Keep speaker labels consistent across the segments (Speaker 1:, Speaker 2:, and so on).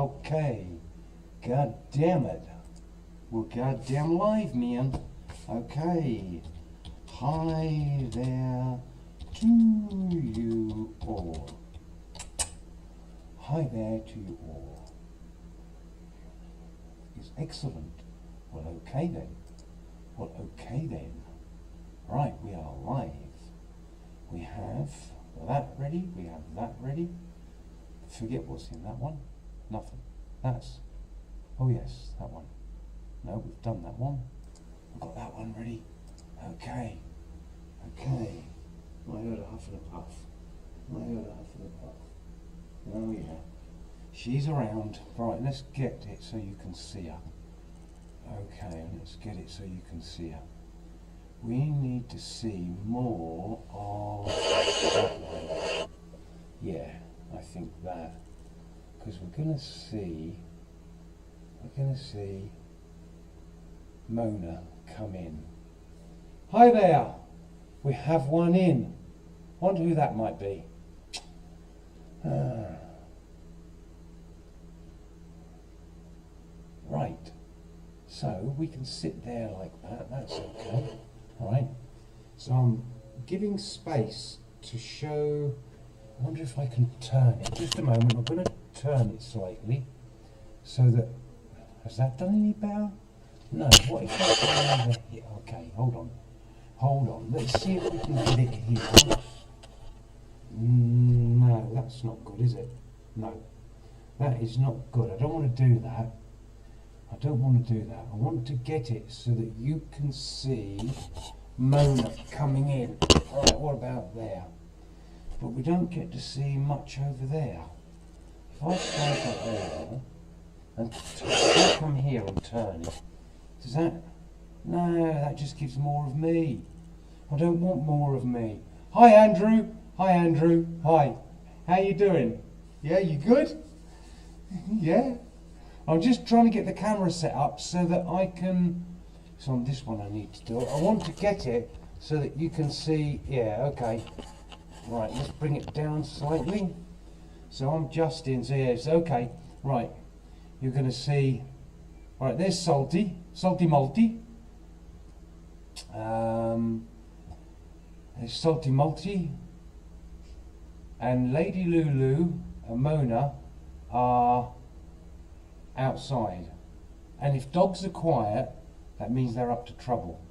Speaker 1: Okay. God damn it. We're goddamn live, man. Okay. Hi there to you all. Hi there to you all. It's excellent. Well, okay then. Well, okay then. Right, we are live. We have that ready. We have that ready. Forget what's in that one. Nothing. That's. Oh yes, that one. No, we've done that one. We've got that one ready. Okay. Okay. I heard a huff and a puff. I heard a huff and a puff. Oh yeah. She's around. Right, let's get it so you can see her. Okay, let's get it so you can see her. We need to see more of that one. Yeah, I think that. Because we're going to see Mona come in. Hi there! We have one in. Wonder who that might be. Right. So we can sit there like that. That's okay. All right. So I'm giving space to show. I wonder if I can turn it. Just a moment. I'm going to turn it slightly so that. Has that done any better? No. What if I turn over here? Okay. Hold on. Hold on. Let's see if we can get it here. No, that's not good, is it? No, that is not good. I don't want to do that. I don't want to do that. I want to get it so that you can see Mona coming in. Right, what about there? But we don't get to see much over there. If I stand up there and if I come here and turn it, does that? No, that just gives more of me. I don't want more of me. Hi, Andrew. Hi, Andrew. Hi. How you doing? Yeah, you good? Yeah. I'm just trying to get the camera set up so that I can. It's on this one I need to do it. I want to get it so that you can see. Yeah, okay. Right, let's bring it down slightly. So I'm just in. So yeah, it's okay. Right. You're going to see. Right, there's Salty. Salty Multi. There's Salty Multi. And Lady Lulu and Mona are outside. And if dogs are quiet, that means they're up to trouble.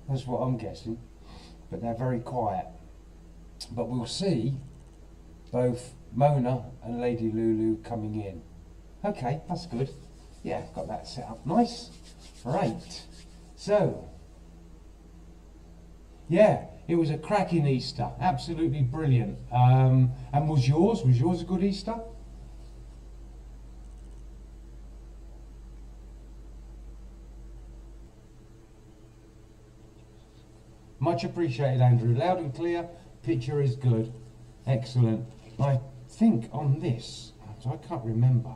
Speaker 1: That's what I'm guessing. But they're very quiet. But we'll see both Mona and Lady Lulu coming in. Okay, that's good. Yeah, got that set up nice. Right. So, yeah, it was a cracking Easter. Absolutely brilliant. And was yours a good Easter? Much appreciated, Andrew. Loud and clear. Picture is good. Excellent. I think on this, I can't remember.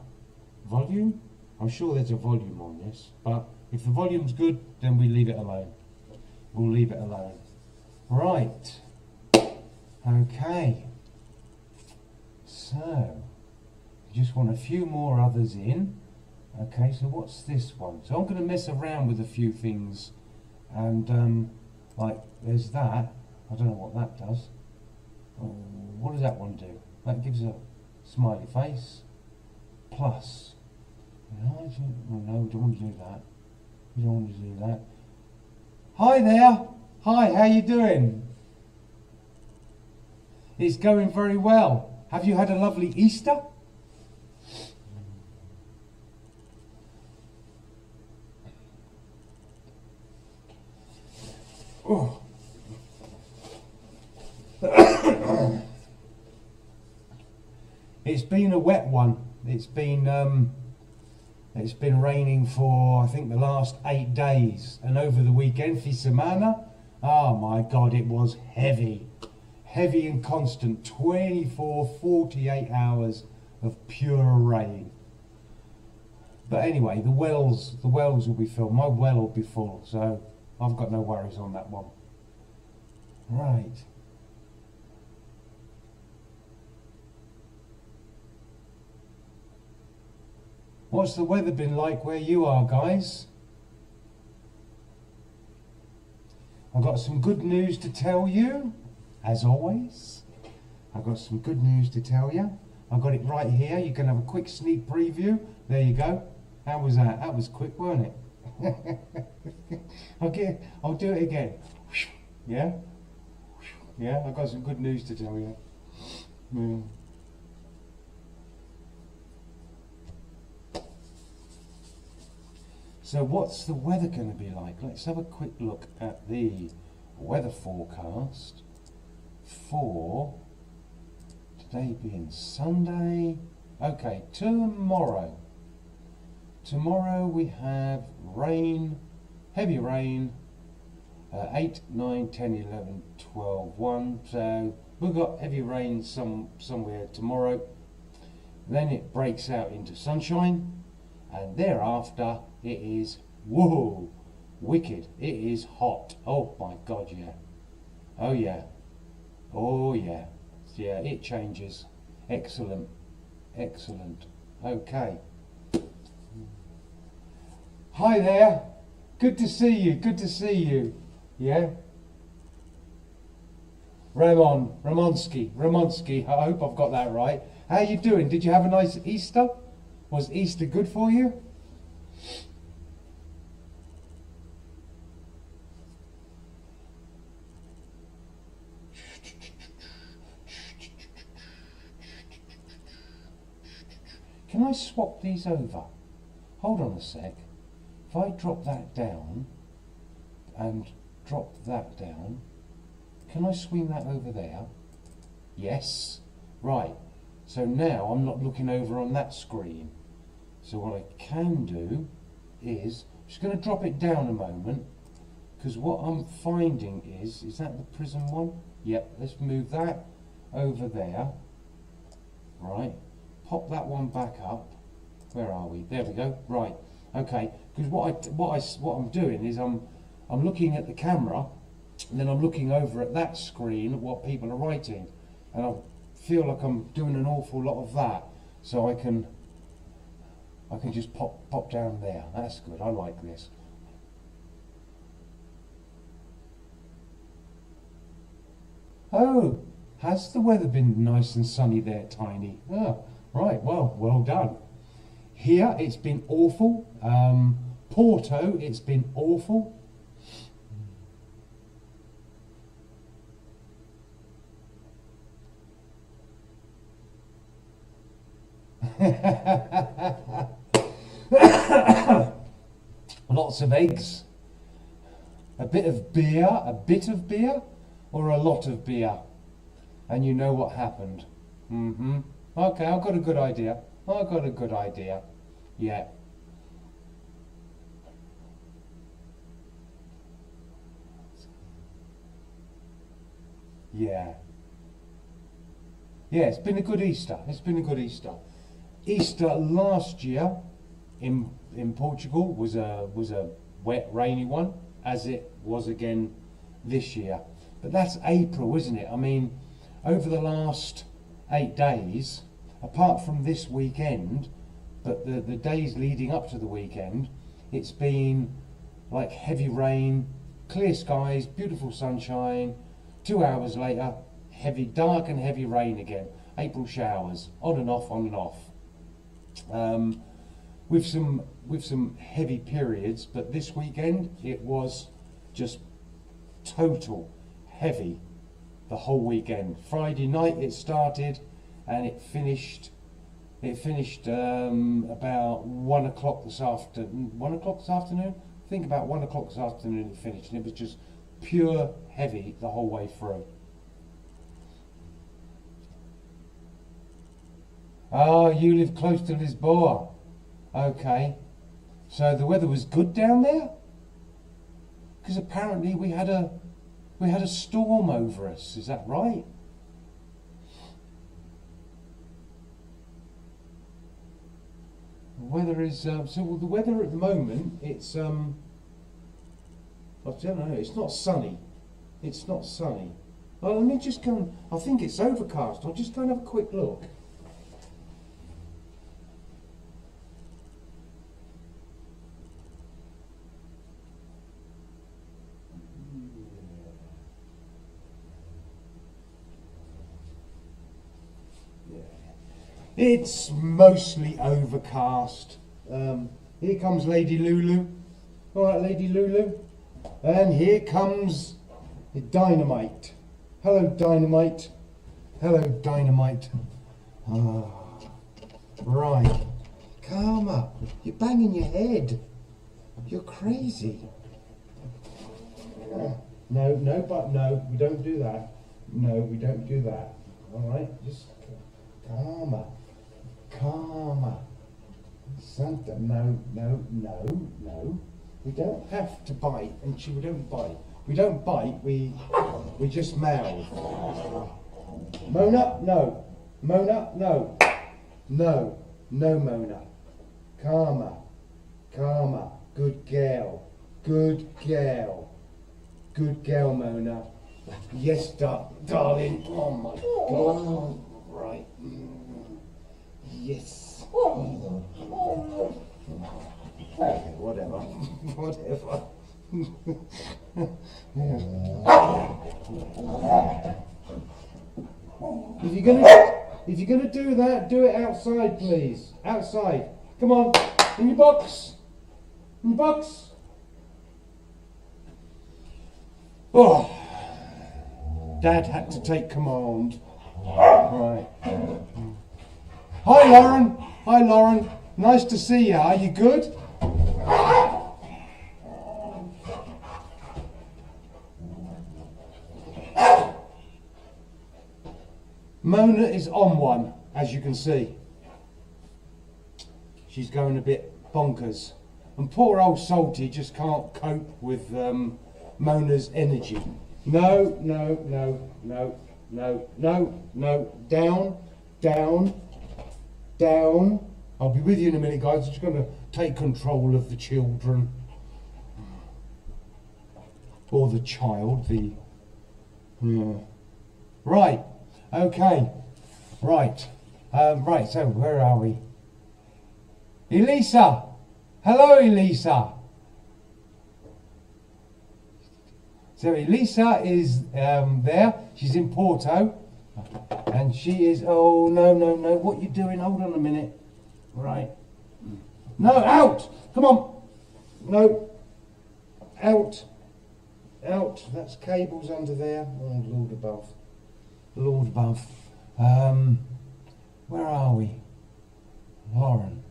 Speaker 1: Volume? I'm sure there's a volume on this, but if the volume's good, then we leave it alone. We'll leave it alone. Right. Okay. So, I just want a few more others in. Okay, so what's this one? So I'm going to mess around with a few things, and like there's that. I don't know what that does. Oh, what does that one do? That gives a smiley face. Plus, no, we don't want to do that. We don't want to do that. Hi there. Hi, how you doing? It's going very well. Have you had a lovely Easter? Oh. It's been a wet one. It's been raining for I think the last 8 days, and over the weekend, fi semana, oh my God, it was heavy and constant, 24, 48 hours of pure rain. But anyway, the wells will be filled. My well will be full, so I've got no worries on that one. Right. What's the weather been like where you are, guys? I've got some good news to tell you, as always. I've got some good news to tell you. I've got it right here. You can have a quick sneak preview. There you go. How was that? That was quick, weren't it? I'll do it again. Yeah? Yeah, I've got some good news to tell you. Mm. So what's the weather going to be like? Let's have a quick look at the weather forecast for today being Sunday. Okay, tomorrow. Tomorrow we have rain, heavy rain, 8, 9, 10, 11, 12, 1. So we've got heavy rain somewhere tomorrow. Then it breaks out into sunshine, and thereafter it is, whoa, wicked. It is hot. Oh my God, yeah. Oh yeah. Oh yeah. Yeah, it changes. Excellent. Excellent. Okay. Hi there. Good to see you. Good to see you. Yeah. Ramonski. I hope I've got that right. How you doing? Did you have a nice Easter? Was Easter good for you? Can I swap these over? Hold on a sec. If I drop that down and drop that down, can I swing that over there? Yes. Right. So now I'm not looking over on that screen. So what I can do is, I'm just going to drop it down a moment, because what I'm finding is that the prism one? Yep, let's move that over there. Right. Pop that one back up. Where are we? There we go. Right. Okay. Because what I'm doing is I'm looking at the camera, and then I'm looking over at that screen at what people are writing, and I feel like I'm doing an awful lot of that. So I can just pop down there. That's good. I like this. Oh, has the weather been nice and sunny there, Tiny? Oh. Right, well done. Here it's been awful. Porto, it's been awful. Lots of eggs. A bit of beer, or a lot of beer. And you know what happened. Okay, I've got a good idea. Yeah. Yeah. Yeah, it's been a good Easter. Easter last year in Portugal was a wet, rainy one, as it was again this year. But that's April, isn't it? I mean, over the last 8 days, apart from this weekend, but the days leading up to the weekend, it's been like heavy rain, clear skies, beautiful sunshine. 2 hours later, dark and heavy rain again. April showers, on and off. With some heavy periods, but this weekend it was just total heavy the whole weekend. Friday night it started, and it finished about 1 o'clock this afternoon. 1 o'clock this afternoon? I think about 1 o'clock this afternoon it finished, and it was just pure heavy the whole way through. Oh, you live close to Lisboa. Okay. So the weather was good down there? Because apparently we had a storm over us, is that right? The weather is the weather at the moment, it's I don't know, it's not sunny. Oh, let me just go. I think it's overcast. I'll just go and have a quick look. It's mostly overcast. Here comes Lady Lulu. All right, Lady Lulu. And here comes Dynamite. Hello, Dynamite. Hello, Dynamite. Right. Karma, you're banging your head. You're crazy. No, we don't do that. No, we don't do that. All right, just Karma. Santa, no. We don't have to bite, and we don't bite. We don't bite, we just mouth. Mona, no. Mona, no. No, Mona. Karma. Good girl, Mona. Yes, darling. Oh my God. Right. Yes. Okay, whatever. If you're gonna do that, do it outside, please. Outside. Come on. In your box. Oh, Dad had to take command. Right. Hi, Lauren. Nice to see you. Are you good? Mona is on one, as you can see. She's going a bit bonkers. And poor old Salty just can't cope with Mona's energy. No. Down. I'll be with you in a minute, guys. I'm just going to take control of the children. Or the child, Right. Okay. Right. So where are we? Elisa! Hello, Elisa! So Elisa is there. She's in Porto. And she is... Oh, no. What are you doing? Hold on a minute. Right. No, out! Come on! No. Out. That's cables under there. Oh, Lord above. Where are we? Lauren.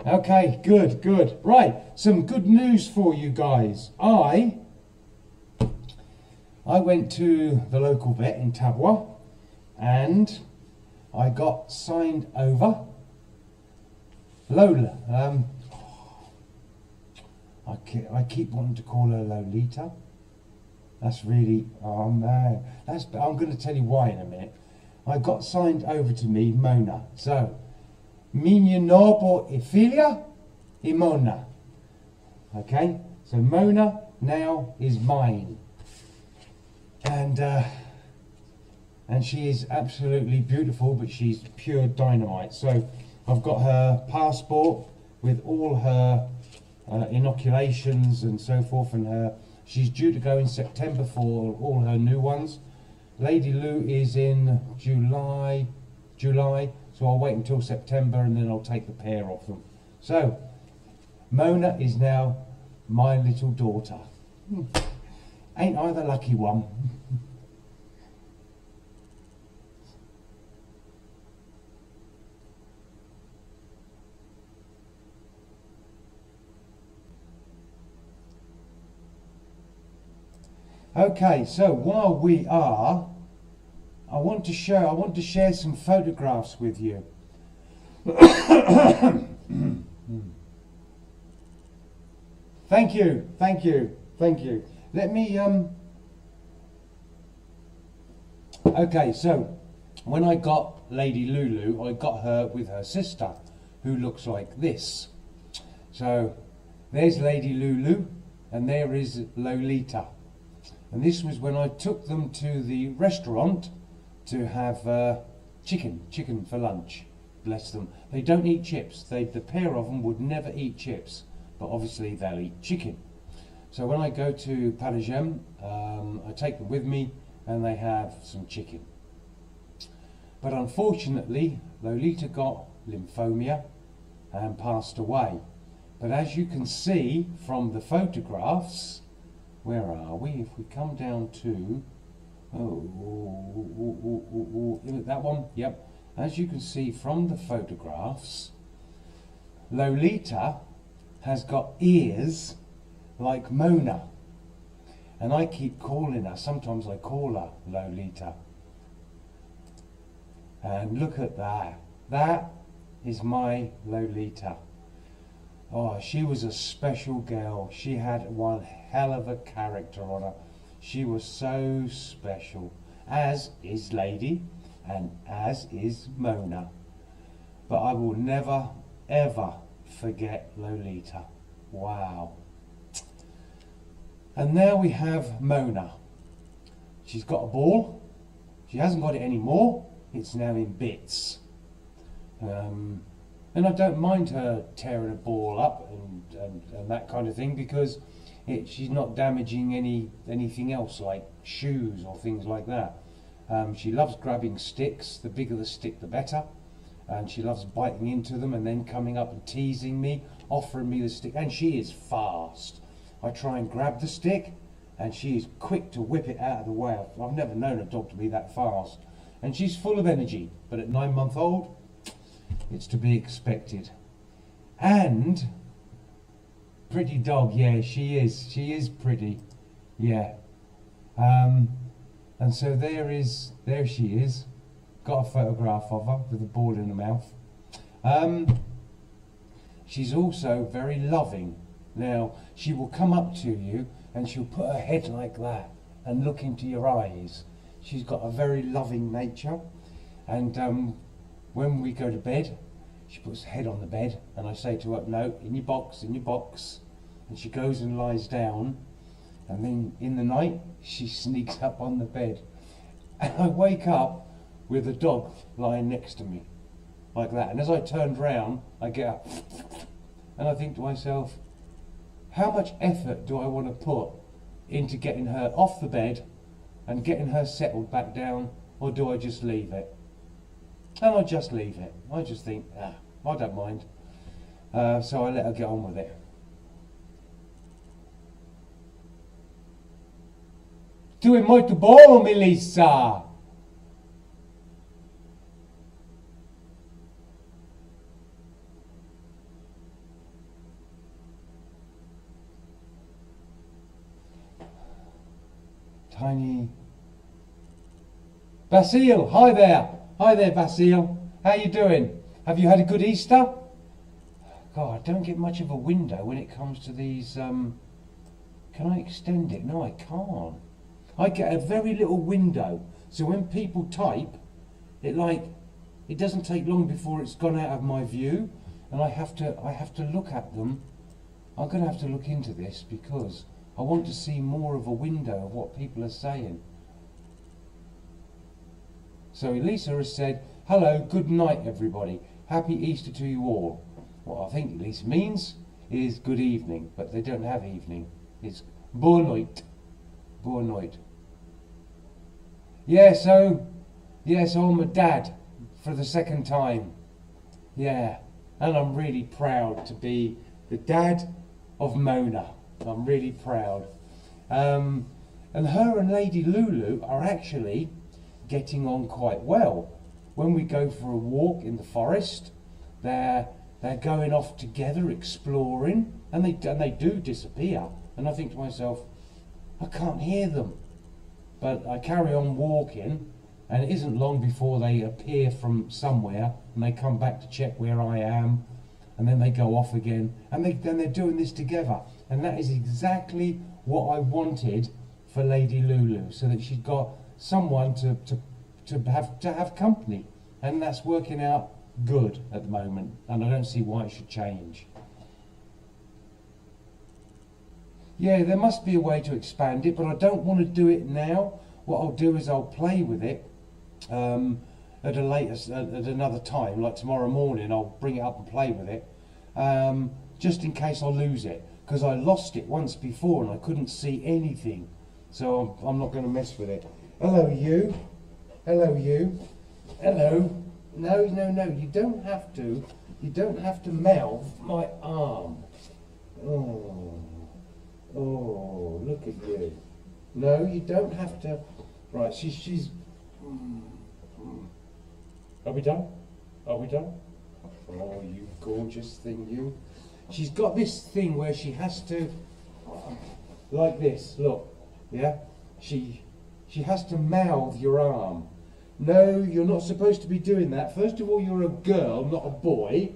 Speaker 1: Okay, good. Right, some good news for you guys. I went to the local vet in Tabwa and I got signed over. Lola. I keep wanting to call her Lolita. That's really, oh man. I'm going to tell you why in a minute. I got signed over to me, Mona. So, minha nova filha e Mona. Okay? So Mona now is mine. And she is absolutely beautiful, but she's pure dynamite. So I've got her passport with all her inoculations and so forth, and she's due to go in September for all her new ones. Lady Lou is in July, so I'll wait until September and then I'll take the pair of them. So, Mona is now my little daughter. Ain't I the lucky one? Okay, so while we are, I want to share some photographs with you. Thank you. Let me okay, so when I got Lady Lulu, I got her with her sister, who looks like this. So there's Lady Lulu and there is Lolita. And this was when I took them to the restaurant to have chicken for lunch. Bless them. They don't eat chips. The pair of them would never eat chips, but obviously they'll eat chicken. So when I go to Paragem, I take them with me and they have some chicken. But unfortunately, Lolita got lymphoma and passed away. But as you can see from the photographs, where are we? If we come down to, that one, yep. As you can see from the photographs, Lolita has got ears like Mona. And I keep calling her, sometimes I call her Lolita. And look at that. That is my Lolita. Oh, she was a special girl. She had one hell of a character on her. She was so special, as is Lady and as is Mona. But I will never, ever forget Lolita. Wow. And now we have Mona. She's got a ball. She hasn't got it anymore. It's now in bits. And I don't mind her tearing a ball up and that kind of thing, because she's not damaging anything else like shoes or things like that. She loves grabbing sticks. The bigger the stick, the better. And she loves biting into them and then coming up and teasing me, offering me the stick. And she is fast. I try and grab the stick and she is quick to whip it out of the way. I've never known a dog to be that fast. And she's full of energy. But at 9-month-old, it's to be expected. And pretty dog, yeah, she is. She is pretty, yeah. And so there she is. Got a photograph of her with a ball in her mouth. She's also very loving. Now, she will come up to you and she'll put her head like that and look into your eyes. She's got a very loving nature. And when we go to bed, she puts her head on the bed and I say to her, no, in your box, in your box. And she goes and lies down. And then in the night, she sneaks up on the bed. And I wake up with a dog lying next to me, like that. And as I turned round, I get up and I think to myself, how much effort do I want to put into getting her off the bed and getting her settled back down, or do I just leave it? And I just leave it. I just think, I don't mind. So I let her get on with it. Doing muito bom, Melissa. Tiny Basil, hi there. Hi there, Basil. How you doing? Have you had a good Easter? God, I don't get much of a window when it comes to these. Can I extend it? No, I can't. I get a very little window, so when people type, it doesn't take long before it's gone out of my view, and I have to look at them. I'm going to have to look into this because I want to see more of a window of what people are saying. So Elisa has said, hello, good night everybody. Happy Easter to you all. What I think Elisa means is good evening, but they don't have evening. It's boa noite. Boa noite. Yeah, so I'm a dad for the second time. Yeah, and I'm really proud to be the dad of Mona. I'm really proud. And her and Lady Lulu are actually getting on quite well. When we go for a walk in the forest, they're going off together exploring, and they do disappear. And I think to myself, I can't hear them. But I carry on walking, and it isn't long before they appear from somewhere, and they come back to check where I am, and then they go off again, and then they're doing this together. And that is exactly what I wanted for Lady Lulu, so that she's got someone to have company, and that's working out good at the moment, and I don't see why it should change. Yeah, there must be a way to expand it, but I don't want to do it now. What I'll do is I'll play with it at another time, like tomorrow morning. I'll bring it up and play with it, just in case I lose it, because I lost it once before and I couldn't see anything. So I'm not going to mess with it. Hello, you. Hello, you. Hello. No, no, no. You don't have to. You don't have to mouth my arm. Oh. Oh, look at you. No, you don't have to. Right, she's. Are we done? Are we done? Oh, you gorgeous thing, you. She's got this thing where she has to, like this, look, yeah? She has to mouth your arm. No, you're not supposed to be doing that. First of all, you're a girl, not a boy.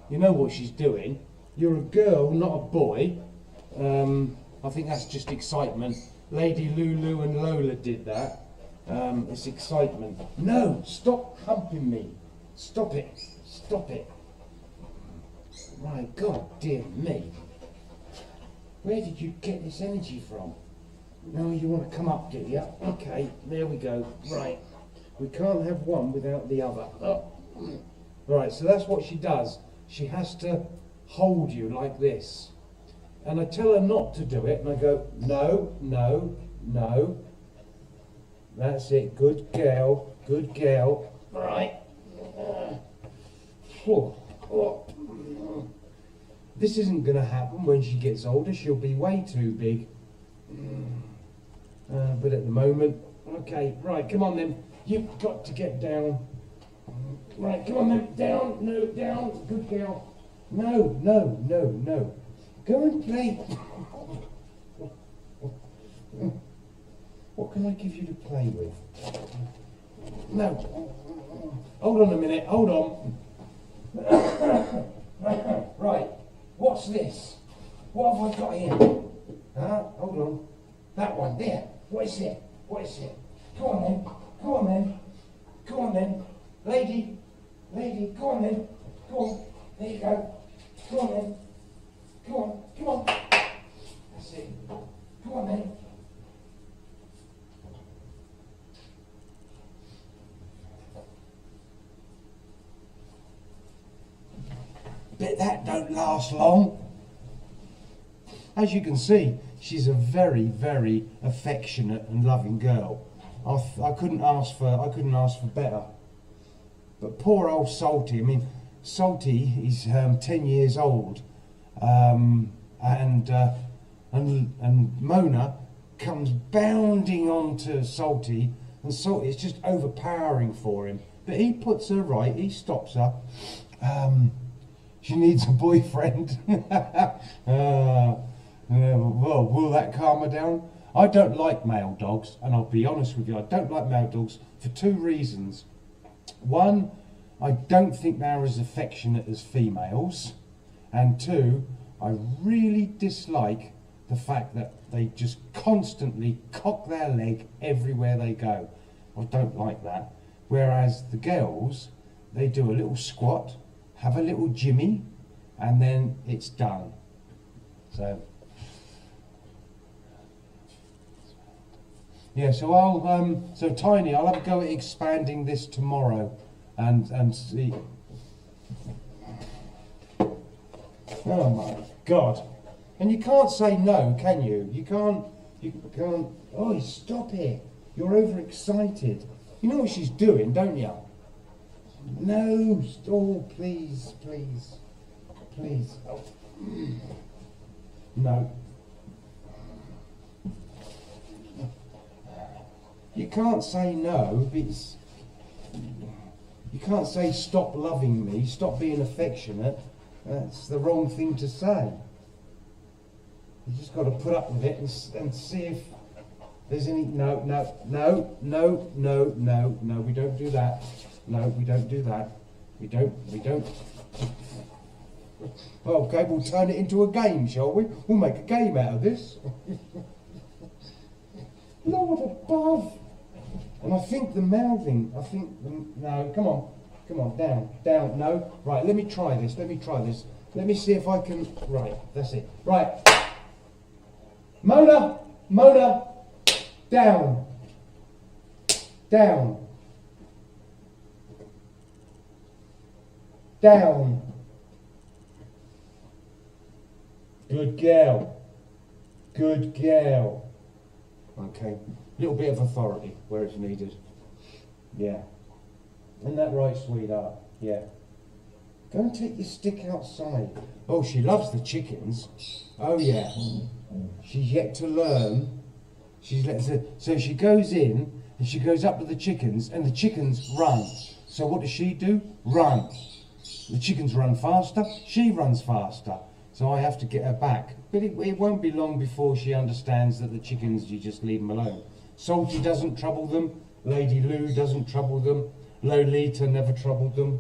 Speaker 1: You know what she's doing. You're a girl, not a boy. I think that's just excitement. Lady Lulu and Lola did that. It's excitement. No, stop humping me. Stop it. Stop it. My God, dear me. Where did you get this energy from? No, you want to come up, do you? Okay, there we go. Right. We can't have one without the other. Oh. Right, so that's what she does. She has to hold you like this. And I tell her not to do it, and I go, no, no, no. That's it, good girl, good girl. Right. This isn't going to happen when she gets older. She'll be way too big. But at the moment, okay, right, come on then. You've got to get down. Right, come on then, down, no, down, good girl. No, no, no, no. Go and play. What can I give you to play with? No. Hold on a minute, hold on. Right, what's this? What have I got here? Hold on. That one, there. What is it? What is it? Come on then, come on then. Come on then. Lady, lady, come on then. Come on, there you go. Come on then. Come on, come on. That's it. Come on then. Bet that don't last long. As you can see, she's a very, very affectionate and loving girl. I couldn't ask for better. But poor old Salty. I mean, Salty is 10 years old, and Mona comes bounding onto Salty, and Salty is just overpowering for him. But he puts her right. He stops her. She needs a boyfriend. Well, will that calm her down? I don't like male dogs, and I'll be honest with you, I don't like male dogs for two reasons. One, I don't think they're as affectionate as females, and two, I really dislike the fact that they just constantly cock their leg everywhere they go. I don't like that. Whereas the girls, they do a little squat, have a little jimmy, and then it's done. So yeah, so so Tiny, I'll have a go at expanding this tomorrow, and see. Oh my God! And you can't say no, can you? You can't. Oh, stop it! You're overexcited. You know what she's doing, don't you? No, oh, please, please, please. Oh. No. You can't say no, because you can't say stop loving me, stop being affectionate. That's the wrong thing to say. You just got to put up with it and see if there's any. No, no, no, no, no, no, no. We don't do that. No, we don't do that. We don't. Okay, we'll turn it into a game, shall we? We'll make a game out of this. Lord above. And I think the mouthing, no, come on, down, no. Right, let me try this. Let me see if I can, right, that's it. Right. Mona, down. Down. Good girl. Okay. Little bit of authority where it's needed. Yeah. Isn't that right, sweetheart? Yeah. Go and take your stick outside. Oh, she loves the chickens. Oh, yeah. She's yet to learn. So she goes in and she goes up to the chickens and the chickens run. So what does she do? Run. The chickens run faster, she runs faster. So I have to get her back. But it won't be long before she understands that the chickens, you just leave them alone. Salty doesn't trouble them. Lady Lou doesn't trouble them. Lolita never troubled them.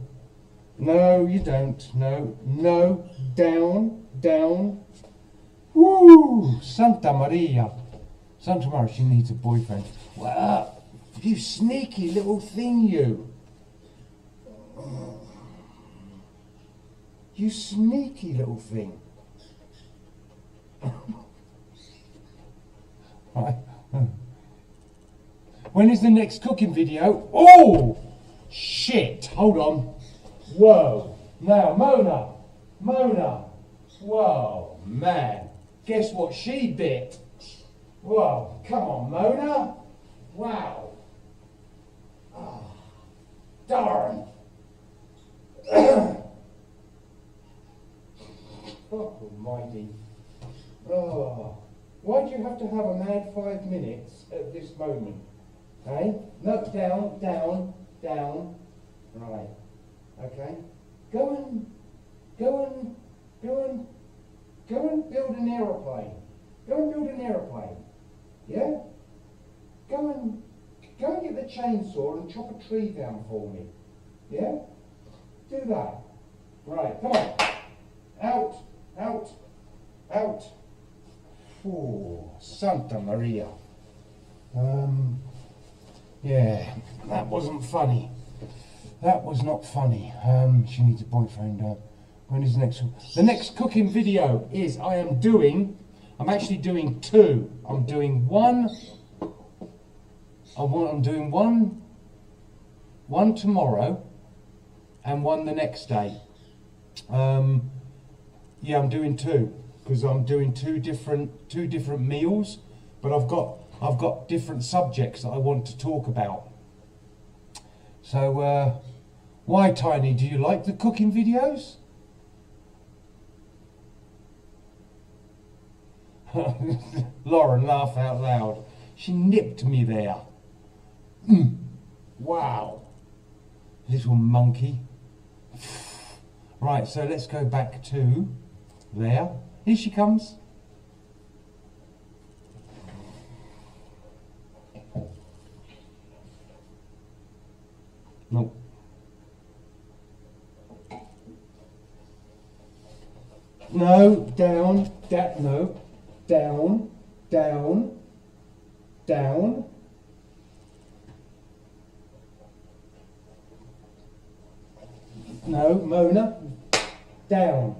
Speaker 1: No, you don't. No, no. Down, down. Woo! Santa Maria. Santa Maria, she needs a boyfriend. Well, you sneaky little thing, you. You sneaky little thing. Right. When is the next cooking video? Oh! Shit! Hold on. Whoa. Now, Mona. Whoa, man. Guess what she bit? Whoa. Come on, Mona. Wow. Oh, darn. Oh, almighty. Oh. Why do you have to have a mad 5 minutes at this moment? Eh? No, down. Right. Okay. Go and build an aeroplane. Go and build an aeroplane. Yeah? Go and get the chainsaw and chop a tree down for me. Yeah? Do that. Right, come on. Out. Oh, Santa Maria. Yeah, that wasn't funny. That was not funny. She needs a boyfriend. When is the next one? The next cooking video is I'm actually doing two. I'm doing one tomorrow and one the next day. Yeah, I'm doing two because I'm doing two different meals, but I've got different subjects that I want to talk about. So, why, Tiny? Do you like the cooking videos? Lauren, laugh out loud. She nipped me there. Wow. Little monkey. Right, so let's go back to there. Here she comes. No. No, down, no, down. No, Mona, down.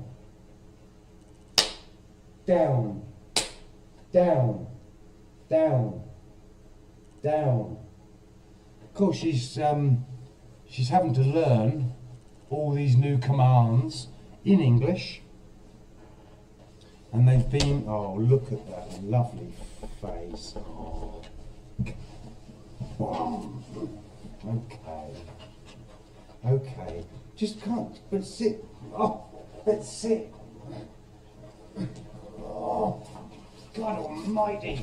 Speaker 1: Of course, she's having to learn all these new commands in English, and they've been. Oh, look at that lovely face. Oh. Okay. Just can't. But sit. Oh, let's sit. Oh, God Almighty!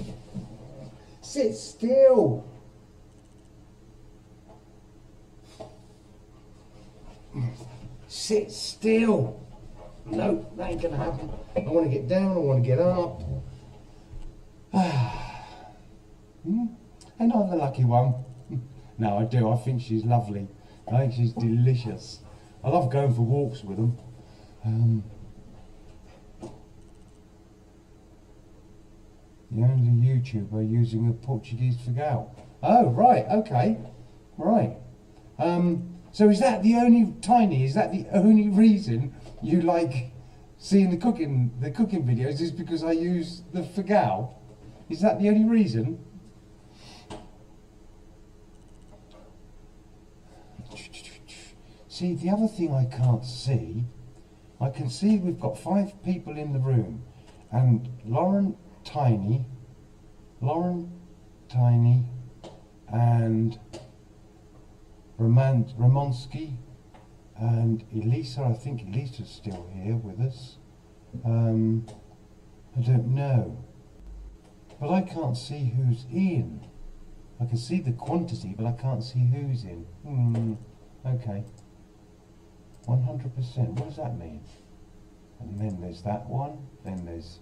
Speaker 1: Sit still. Sit still. No, that ain't gonna happen. I want to get down. I want to get up. And I'm the lucky one. No, I do. I think she's lovely. I think she's delicious. I love going for walks with them. The only YouTuber using a Portuguese figao. Oh, right, okay. Right. So is that the only, Tiny, is that the only reason you like seeing the cooking videos is because I use the figao? Is that the only reason? See, the other thing I can't see, I can see we've got 5 people in the room, and Lauren, Tiny, and Ramonsky and Elisa. I think Elisa's still here with us. I don't know, but I can't see who's in. I can see the quantity, but I can't see who's in. Okay. 100%. What does that mean? And then there's that one. Then there's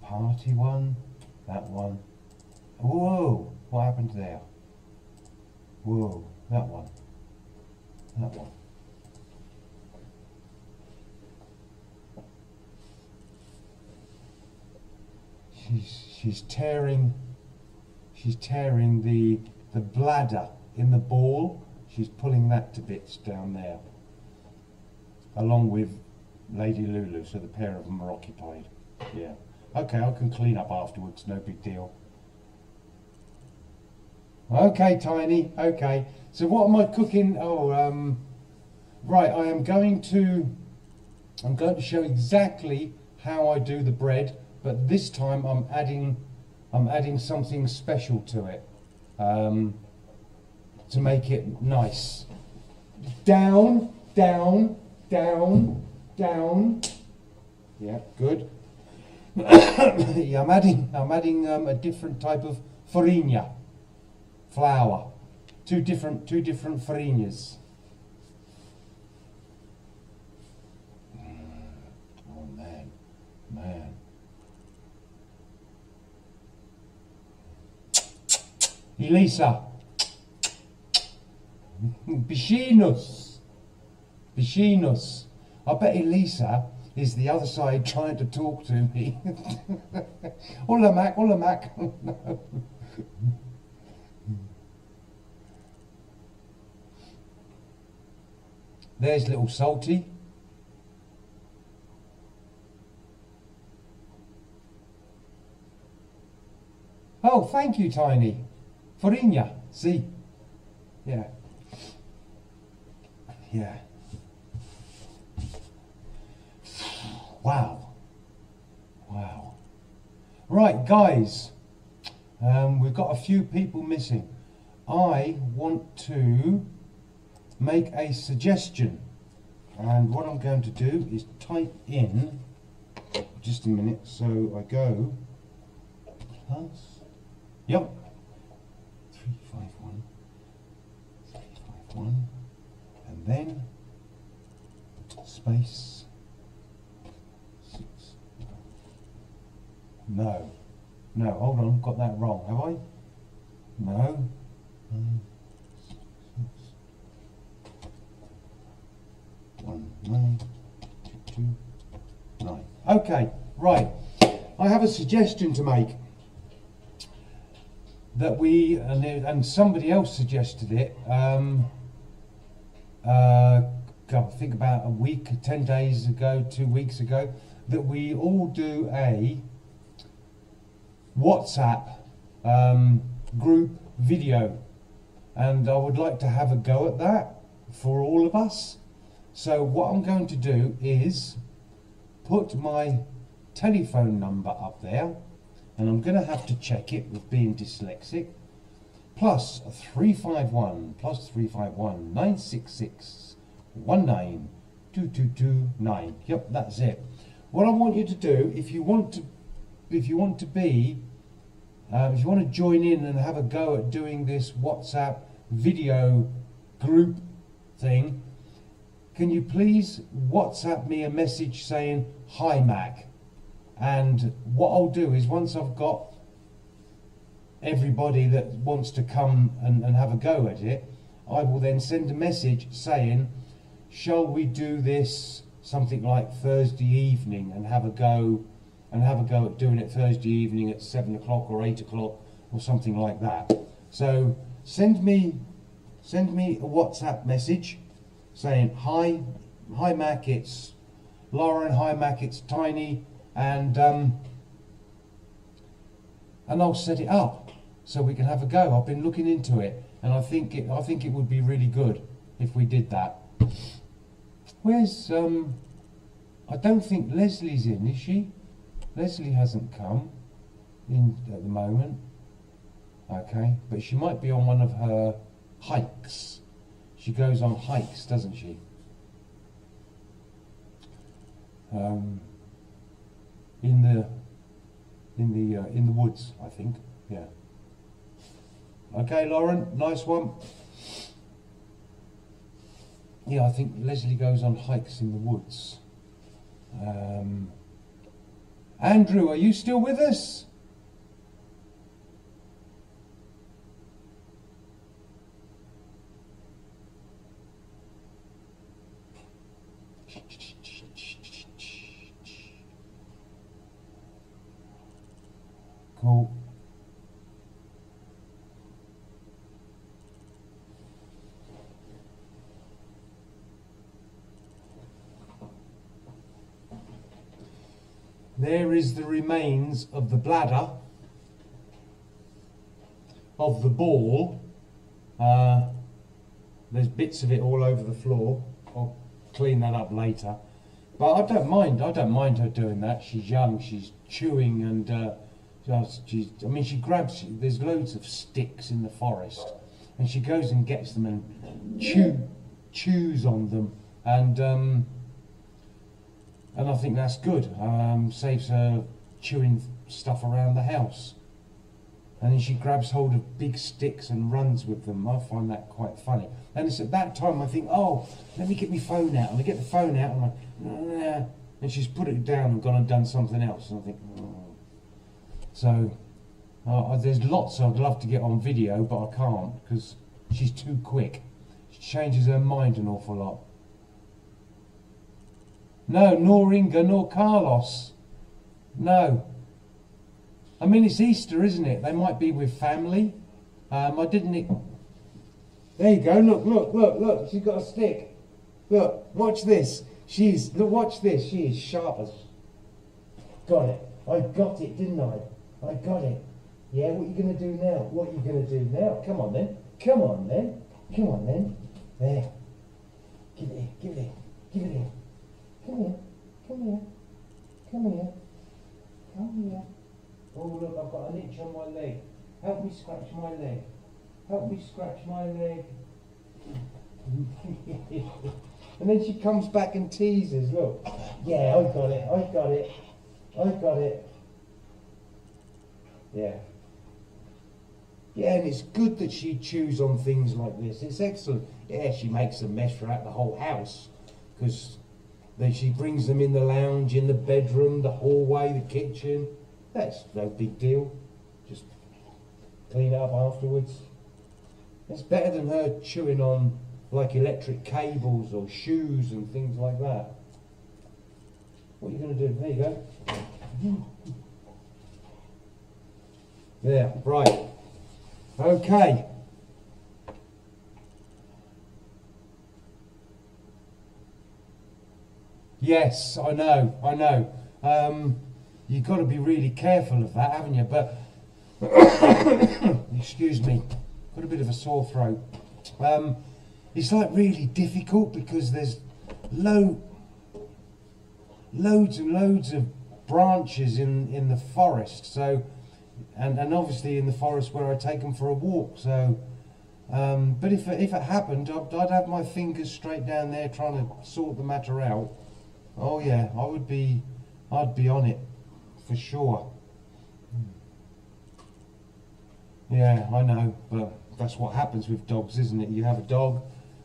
Speaker 1: party one. That one. Whoa! What happened there? Whoa! That one. That one. She's tearing the bladder in the ball. She's pulling that to bits down there, along with Lady Lulu. So the pair of them are occupied. Yeah. Okay, I can clean up afterwards. No big deal. Okay, Tiny. Okay. So what am I cooking? Oh, right. I'm going to show exactly how I do the bread. But this time I'm adding something special to it, to make it nice. Down, down, down, down. Yeah, good. Yeah, I'm adding a different type of farinha, flour. Two different farinhas. Oh man. Elisa. Bichinus. I bet Elisa is the other side trying to talk to me. Hola Mac. No. There's little Salty. Oh, thank you, Tiny. Farinha, see? Yeah. Yeah. Wow. Right, guys. We've got a few people missing. I want to make a suggestion. And what I'm going to do is type in, just a minute, so I go plus, yep, 351, and then space 6. No, hold on, got that wrong, have I? No. 9. Okay, right. I have a suggestion to make. That we, and somebody else suggested it, I think about a week, 10 days ago, 2 weeks ago, that we all do a WhatsApp group video. And I would like to have a go at that for all of us. So what I'm going to do is put my telephone number up there, and I'm going to have to check it with being dyslexic, plus 351 966 1922229. Yep, that's it. What I want you to do, if you want to join in and have a go at doing this WhatsApp video group thing, can you please WhatsApp me a message saying, "Hi Mac," and what I'll do is, once I've got everybody that wants to come and have a go at it, I will then send a message saying, shall we do this something like Thursday evening, and have a go at doing it Thursday evening at 7 o'clock or 8 o'clock or something like that. So send me a WhatsApp message saying, hi Mac, it's Lauren, hi Mac, it's Tiny, and I'll set it up so we can have a go. I've been looking into it, and I think it would be really good if we did that. Where's I don't think Leslie's in, is she? Leslie hasn't come in at the moment. Okay, but she might be on one of her hikes. she goes on hikes, doesn't she? In the woods, I think. Yeah. Okay, Lauren, nice one. Yeah, I think Leslie goes on hikes in the woods. Andrew, are you still with us? Cool. There is the remains of the bladder of the ball. There's bits of it all over the floor. I'll clean that up later. But I don't mind her doing that. She's young, she's chewing, and she grabs, there's loads of sticks in the forest, and she goes and gets them and chews on them, and I think that's good. Saves her chewing stuff around the house. And then she grabs hold of big sticks and runs with them. I find that quite funny. And it's at that time I think, oh, let me get my phone out. And I get the phone out and I'm like, nah. And she's put it down and gone and done something else. And I think, oh. So, there's lots I'd love to get on video, but I can't because she's too quick. She changes her mind an awful lot. No, nor Inga, nor Carlos. No. I mean, it's Easter, isn't it? They might be with family. I didn't... There you go, look. She's got a stick. Look, watch this. Watch this. She is sharp as... Got it. I got it, didn't I? I got it. Yeah, what are you going to do now? What are you going to do now? Come on then. Come on then. Come on then. There. Give it here. Give it here. Give it here. Come here. Come here. Come here. Come here. Oh look, I've got an itch on my leg. Help me scratch my leg. Help me scratch my leg. And then she comes back and teases, look. Yeah, I got it, I got it. I got it. Yeah. Yeah, and it's good that she chews on things like this. It's excellent. Yeah, she makes a mess throughout the whole house. Because then she brings them in the lounge, in the bedroom, the hallway, the kitchen. That's no big deal. Just clean it up afterwards. It's better than her chewing on like electric cables or shoes and things like that. What are you going to do? There you go. There, right. Okay. Yes, I know. You've got to be really careful of that, haven't you? But, excuse me, got a bit of a sore throat. It's like really difficult because there's loads and loads of branches in the forest. So, and obviously in the forest where I take them for a walk. So, but if it happened, I'd have my fingers straight down there trying to sort the matter out. Oh yeah, I'd be on it. For sure. Yeah, I know, but that's what happens with dogs, isn't it? You have a dog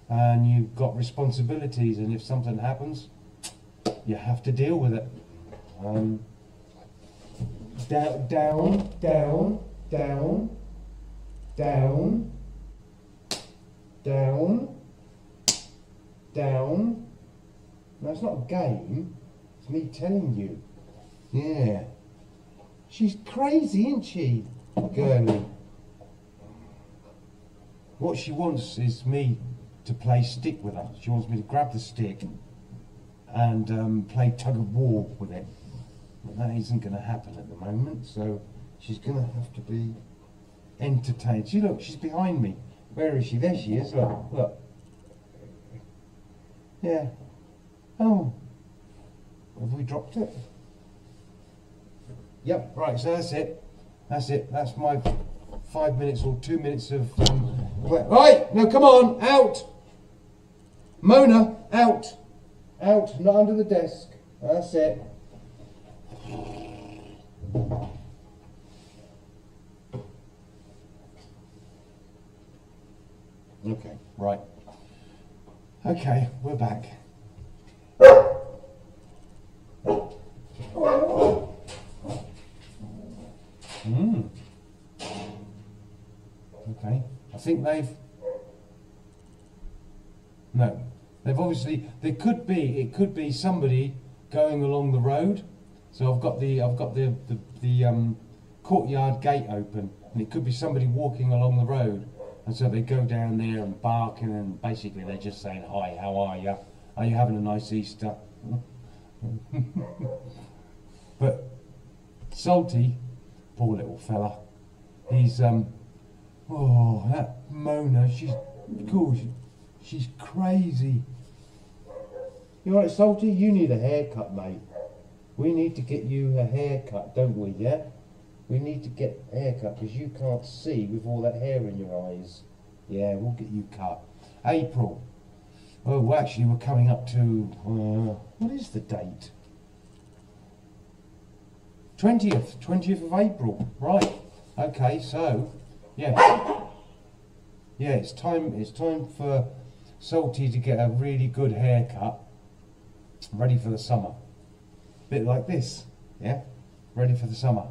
Speaker 1: and you've got responsibilities, and if something happens, you have to deal with it. Down. No, it's not a game. It's me telling you. Yeah. She's crazy, isn't she, girlie? What she wants is me to play stick with her. She wants me to grab the stick and play tug of war with it. But that isn't going to happen at the moment, so she's going to have to be entertained. See, look, she's behind me. Where is she? There she is. Look. Yeah. Oh. Have we dropped it? Yep, right, so that's it. That's my 5 minutes or 2 minutes of play. Right, now come on, out! Mona, out! Out, not under the desk. That's it. Okay, right. Okay, we're back. Okay, I think they've obviously, it could be somebody going along the road. So I've got the courtyard gate open, and it could be somebody walking along the road, and so they go down there and barking, and basically they're just saying, hi, how are you? Are you having a nice Easter? But Salty, poor little fella, he's oh, that Mona, she's cool, she's crazy. You alright, Salty? You need a haircut, mate. We need to get you a haircut, don't we, yeah? We need to get a haircut because you can't see with all that hair in your eyes. Yeah, we'll get you cut. April. Oh, well, actually, we're coming up to, what is the date? 20th of April. Right. Okay, so, yeah. Yeah, it's time for Salty to get a really good haircut. Ready for the summer. Bit like this, yeah? Ready for the summer.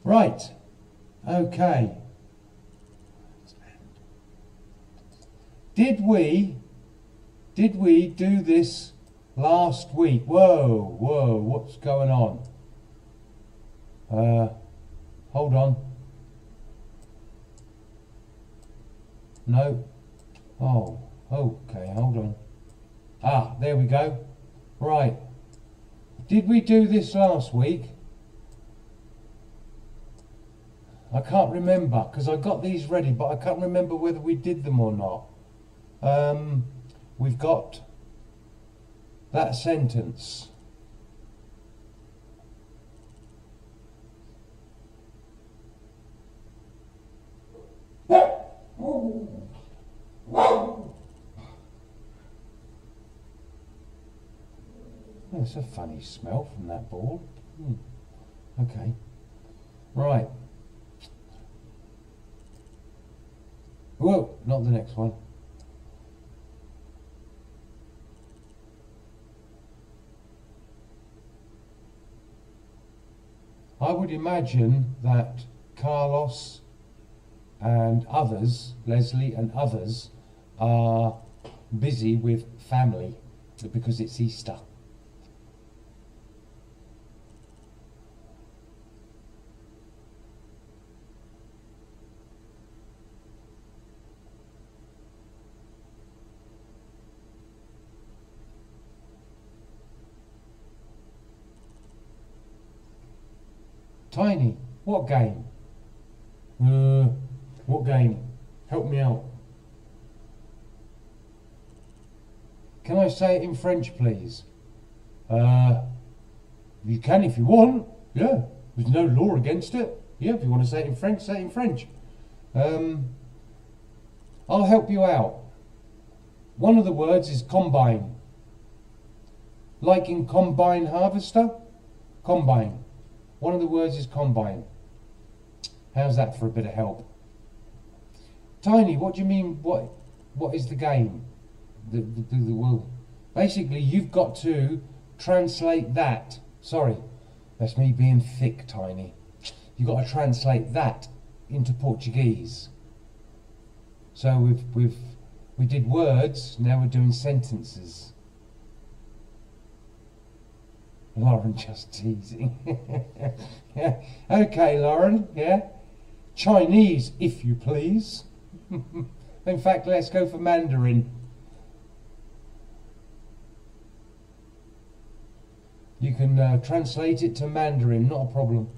Speaker 1: Right, okay. Did we do this last week? Whoa, what's going on? Hold on. No. Oh, okay, hold on. Ah, there we go. Right. Did we do this last week? I can't remember because I got these ready, but I can't remember whether we did them or not. We've got that sentence. That's a funny smell from that ball. Okay. Right. Whoa, not the next one. I would imagine that Carlos and others, Leslie and others, are busy with family because it's Easter. Tiny, what game? What game? Help me out. Can I say it in French, please? You can if you want. Yeah, there's no law against it. Yeah, if you want to say it in French, say it in French. I'll help you out. One of the words is combine. Like in combine harvester? Combine. One of the words is combine. How's that for a bit of help? Tiny, what do you mean, what is the game? Well, basically, you've got to translate that. Sorry, that's me being thick, Tiny. You've got to translate that into Portuguese. So we did words, now we're doing sentences. Lauren just teasing. Yeah. Okay, Lauren, yeah. Chinese, if you please. In fact, let's go for Mandarin. You can translate it to Mandarin, not a problem.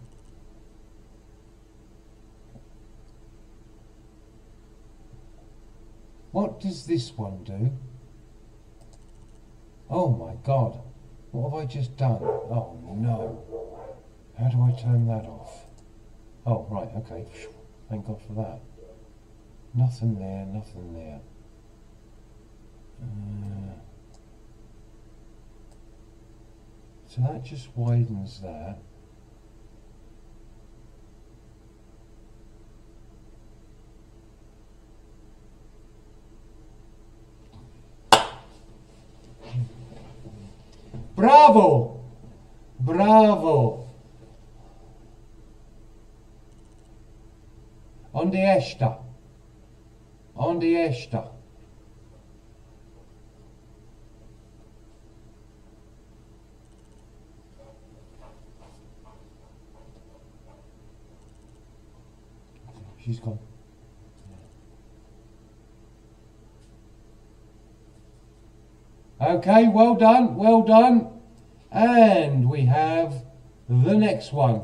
Speaker 1: What does this one do? Oh my God. What have I just done? Oh no. How do I turn that off? Oh, right, okay. Thank God for that. Nothing there, nothing there. So that just widens that. Bravo! Bravo! Onde esta? Onde esta? She's gone. Okay, well done, well done. And we have the next one.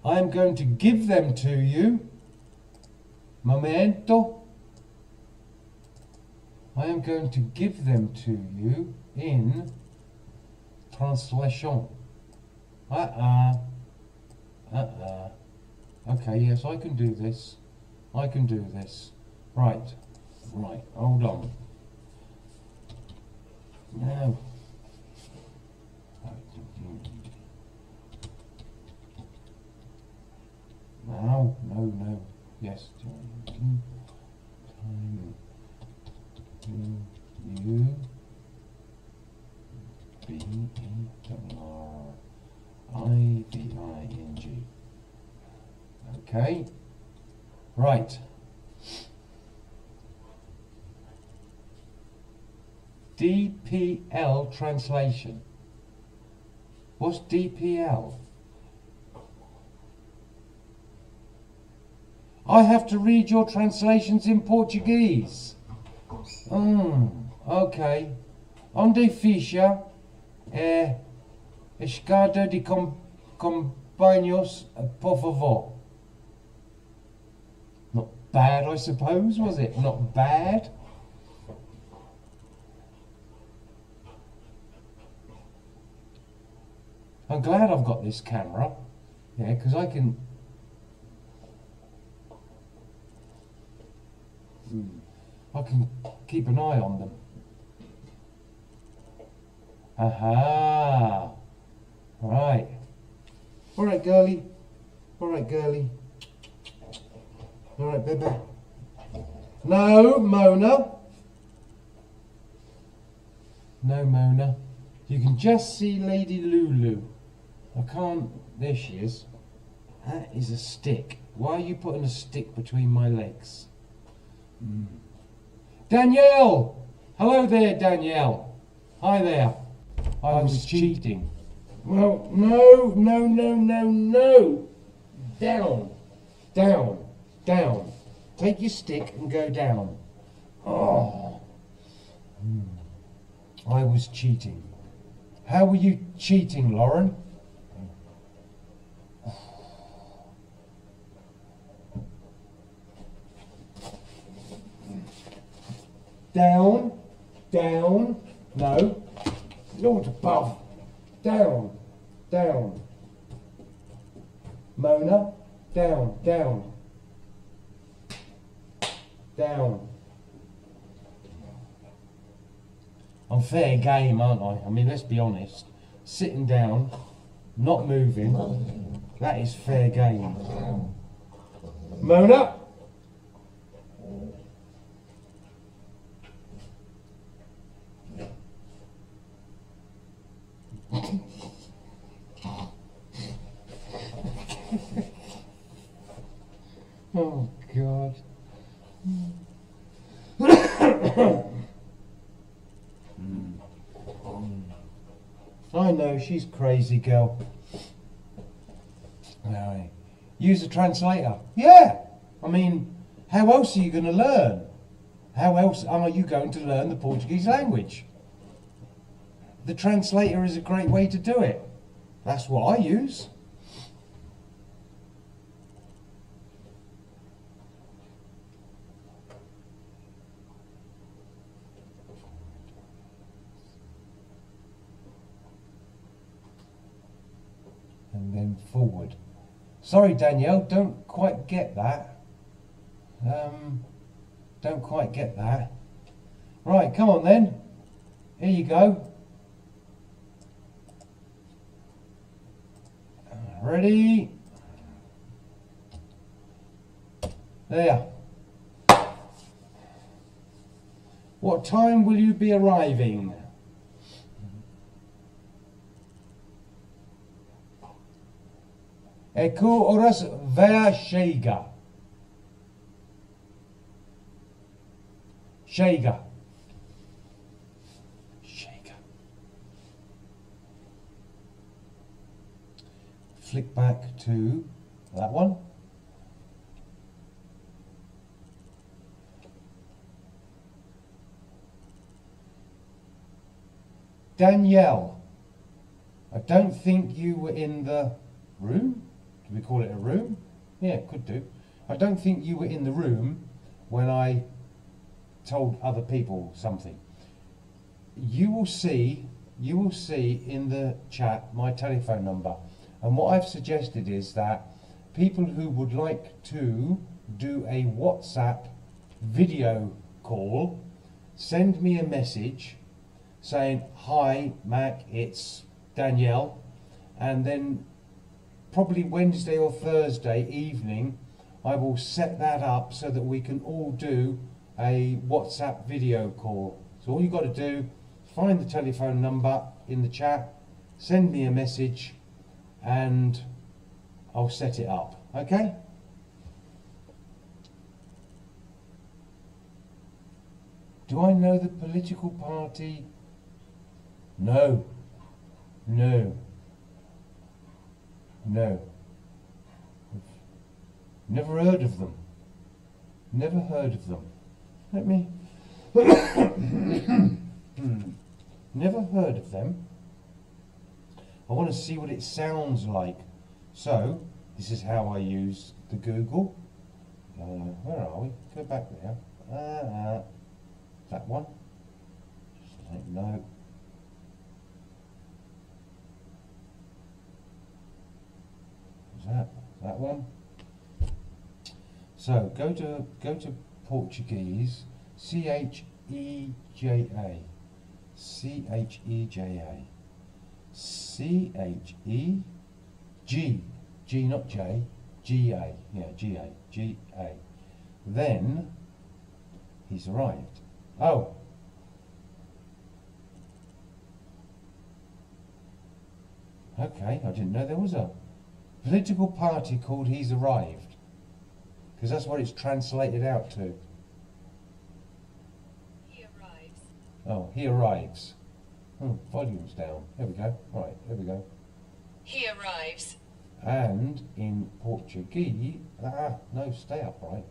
Speaker 1: I am going to give them to you. Momento. I am going to give them to you in translation. Okay, yes, I can do this. I can do this. Right, right, hold on. Now. No, no, no. Yes. Time. U. B. E. R. I. V. I. N. G. Okay. Right. DPL translation. What's DPL? I have to read your translations in Portuguese. Ok. Onde ficha escada de companheiros, por favor? Not bad, I suppose, was it? Not bad. I'm glad I've got this camera. Yeah, because I can... I can keep an eye on them. Aha! Right. Alright, girlie. Alright, girlie. Alright, baby. No, Mona. No, Mona. You can just see Lady Lulu. I can't... There she is. That is a stick. Why are you putting a stick between my legs? Danielle! Hello there, Danielle. Hi there. I was cheating. Well, no, no, no, no, no. Down, down, down. Take your stick and go down. Oh. I was cheating. How were you cheating, Lauren? Down, down, no, not above, down, down. Mona, down, down, down. I'm fair game, aren't I? I mean, let's be honest. Sitting down, not moving, that is fair game. Mona. Oh, God. I know, she's crazy, girl. Right. Use a translator. Yeah. I mean, how else are you going to learn? How else are you going to learn the Portuguese language? The translator is a great way to do it. That's what I use. And then forward. Sorry, Danielle, don't quite get that. Don't quite get that. Right, come on then. Here you go. Ready? There. What time will you be arriving? Eku oraz vea Shega. Shega. Shega. Flick back to that one. Danielle, I don't think you were in the room. Do we call it a room? Yeah, could do. I don't think you were in the room when I told other people something. You will see in the chat my telephone number. And what I've suggested is that people who would like to do a WhatsApp video call, send me a message saying, "Hi Mac, it's Danielle," and then probably Wednesday or Thursday evening I will set that up so that we can all do a WhatsApp video call. So all you've got to do is find the telephone number in the chat, send me a message, and I'll set it up. Okay? Do I know the political party? No. No. No. Never heard of them. Never heard of them. Let me... Never heard of them. I want to see what it sounds like. So, this is how I use the Google. Where are we? Go back there. That one. Just like no. That one. So go to Portuguese. Cheja. Cheja. G not J. Ga. Yeah, Ga. Then he's arrived. Oh. Okay, I didn't know there was a political party called He's Arrived, because that's what it's translated out to.
Speaker 2: He arrives.
Speaker 1: Oh, he arrives. Volume's down. There we go. Right, there we go.
Speaker 2: He arrives.
Speaker 1: And in Portuguese, no, stay upright.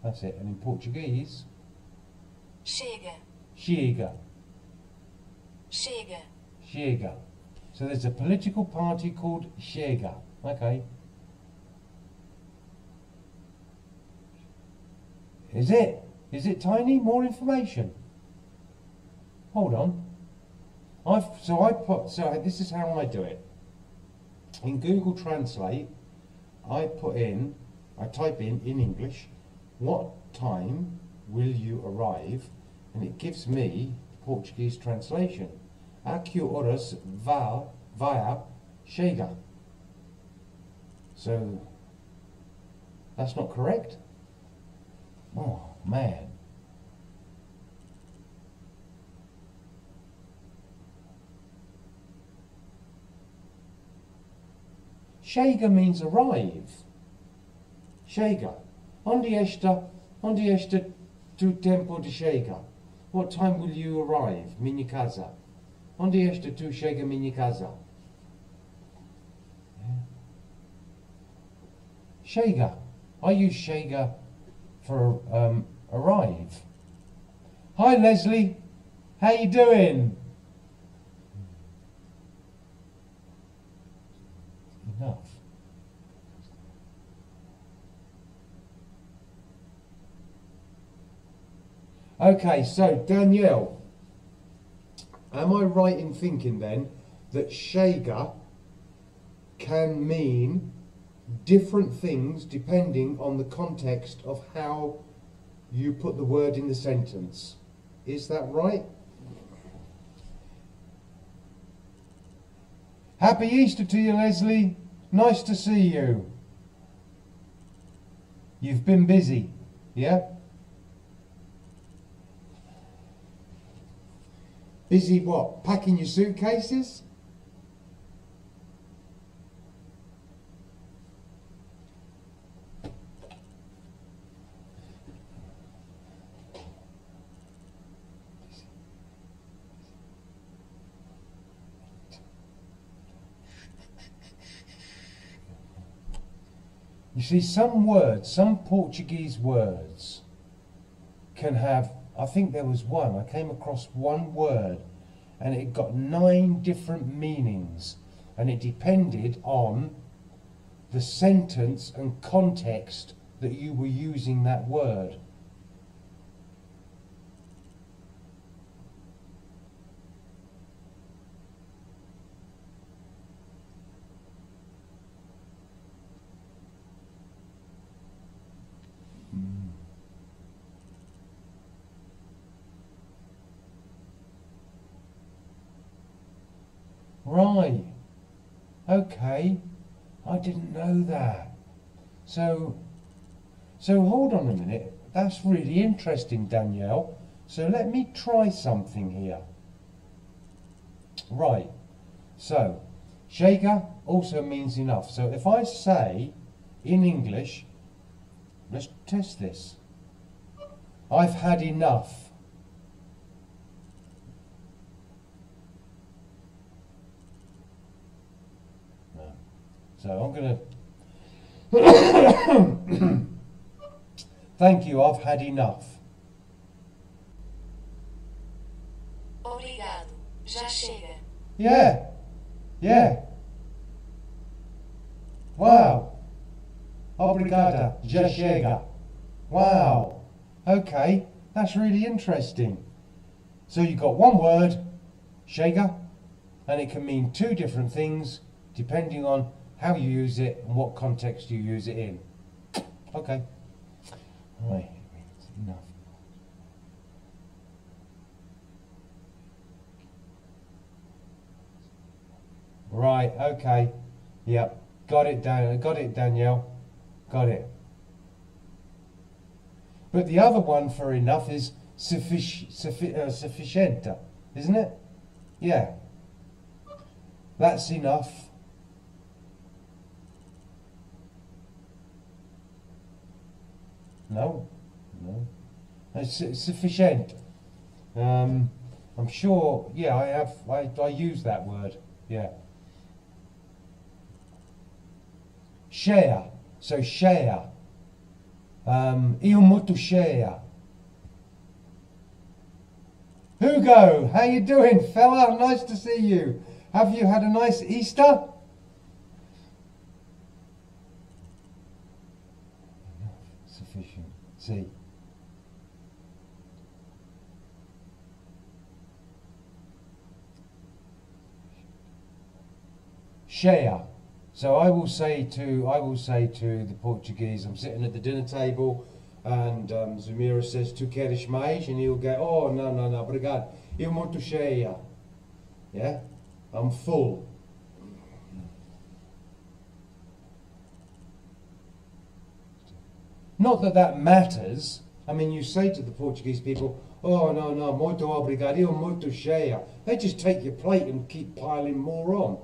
Speaker 1: That's it. And in Portuguese,
Speaker 2: Chega.
Speaker 1: Chega.
Speaker 2: Chega.
Speaker 1: Chega. So there's a political party called Chega. Okay. Is it? Is it tiny? More information? Hold on. So this is how I do it. In Google Translate, I type in English, what time will you arrive? And it gives me Portuguese translation. A que horas vai chegar? So, that's not correct? Oh, man. Chega means arrive. Chega. Onde esta tu tempo de chega? What time will you arrive? Minha casa. Onde esta tu chega minha casa? Chega. I use chega for arrive. Hi Leslie, how you doing? Enough. Okay, so Danielle, am I right in thinking then that chega can mean different things depending on the context of how you put the word in the sentence. Is that right? Happy Easter to you, Leslie. Nice to see you. You've been busy, yeah? Busy what? Packing your suitcases? You see, some words, some Portuguese words can have, I think there was one, I came across one word and it got 9 different meanings, and it depended on the sentence and context that you were using that word. Right, okay, I didn't know that. So hold on a minute, that's really interesting, Danielle. So let me try something here. Right, so chega also means enough. So if I say in English, let's test this, I've had enough. So I'm going to... Thank you, I've had enough.
Speaker 2: Obrigado. Já chega.
Speaker 1: Yeah. Yeah. Wow. Obrigada. Já chega. Wow. Okay, that's really interesting. So you've got one word, chega, and it can mean 2 different things depending on how you use it and what context you use it in. Okay. Right, enough. Right, okay. Yep. Got it, Danielle. Got it. But the other one for enough is sufficiente, isn't it? Yeah. That's enough. No, no. It's sufficient. I'm sure. Yeah, I use that word. Yeah. Share. So share. Io muito share. Hugo, how you doing, fella? Nice to see you. Have you had a nice Easter? Sufficient. See. Share. So I will say to the Portuguese, I'm sitting at the dinner table, and Zamira says, "Tu queres mais?" And he'll go, "Oh, no, obrigado. Eu muito cheia." Yeah, I'm full. Not that that matters. I mean, you say to the Portuguese people, "Oh, no, muito obrigado. Eu muito cheia." They just take your plate and keep piling more on.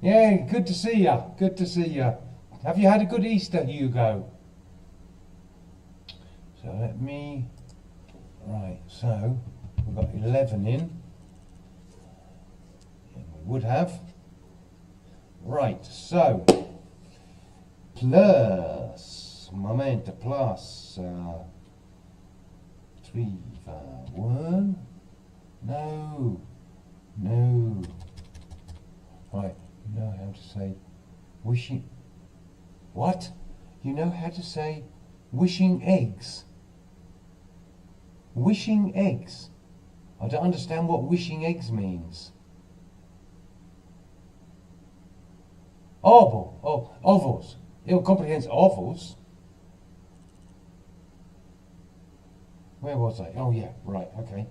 Speaker 1: Yeah, good to see you. Good to see you. Have you had a good Easter, Hugo? So let me... Right, so we've got 11 in. And we would have. Right, so plus, momento, plus 3, 1. No. Right. You know how to say wishing... What? You know how to say wishing eggs? Wishing eggs. I don't understand what wishing eggs means. Oval. Oh, ovals. It comprehends ovals. Where was I? Oh yeah, right, okay.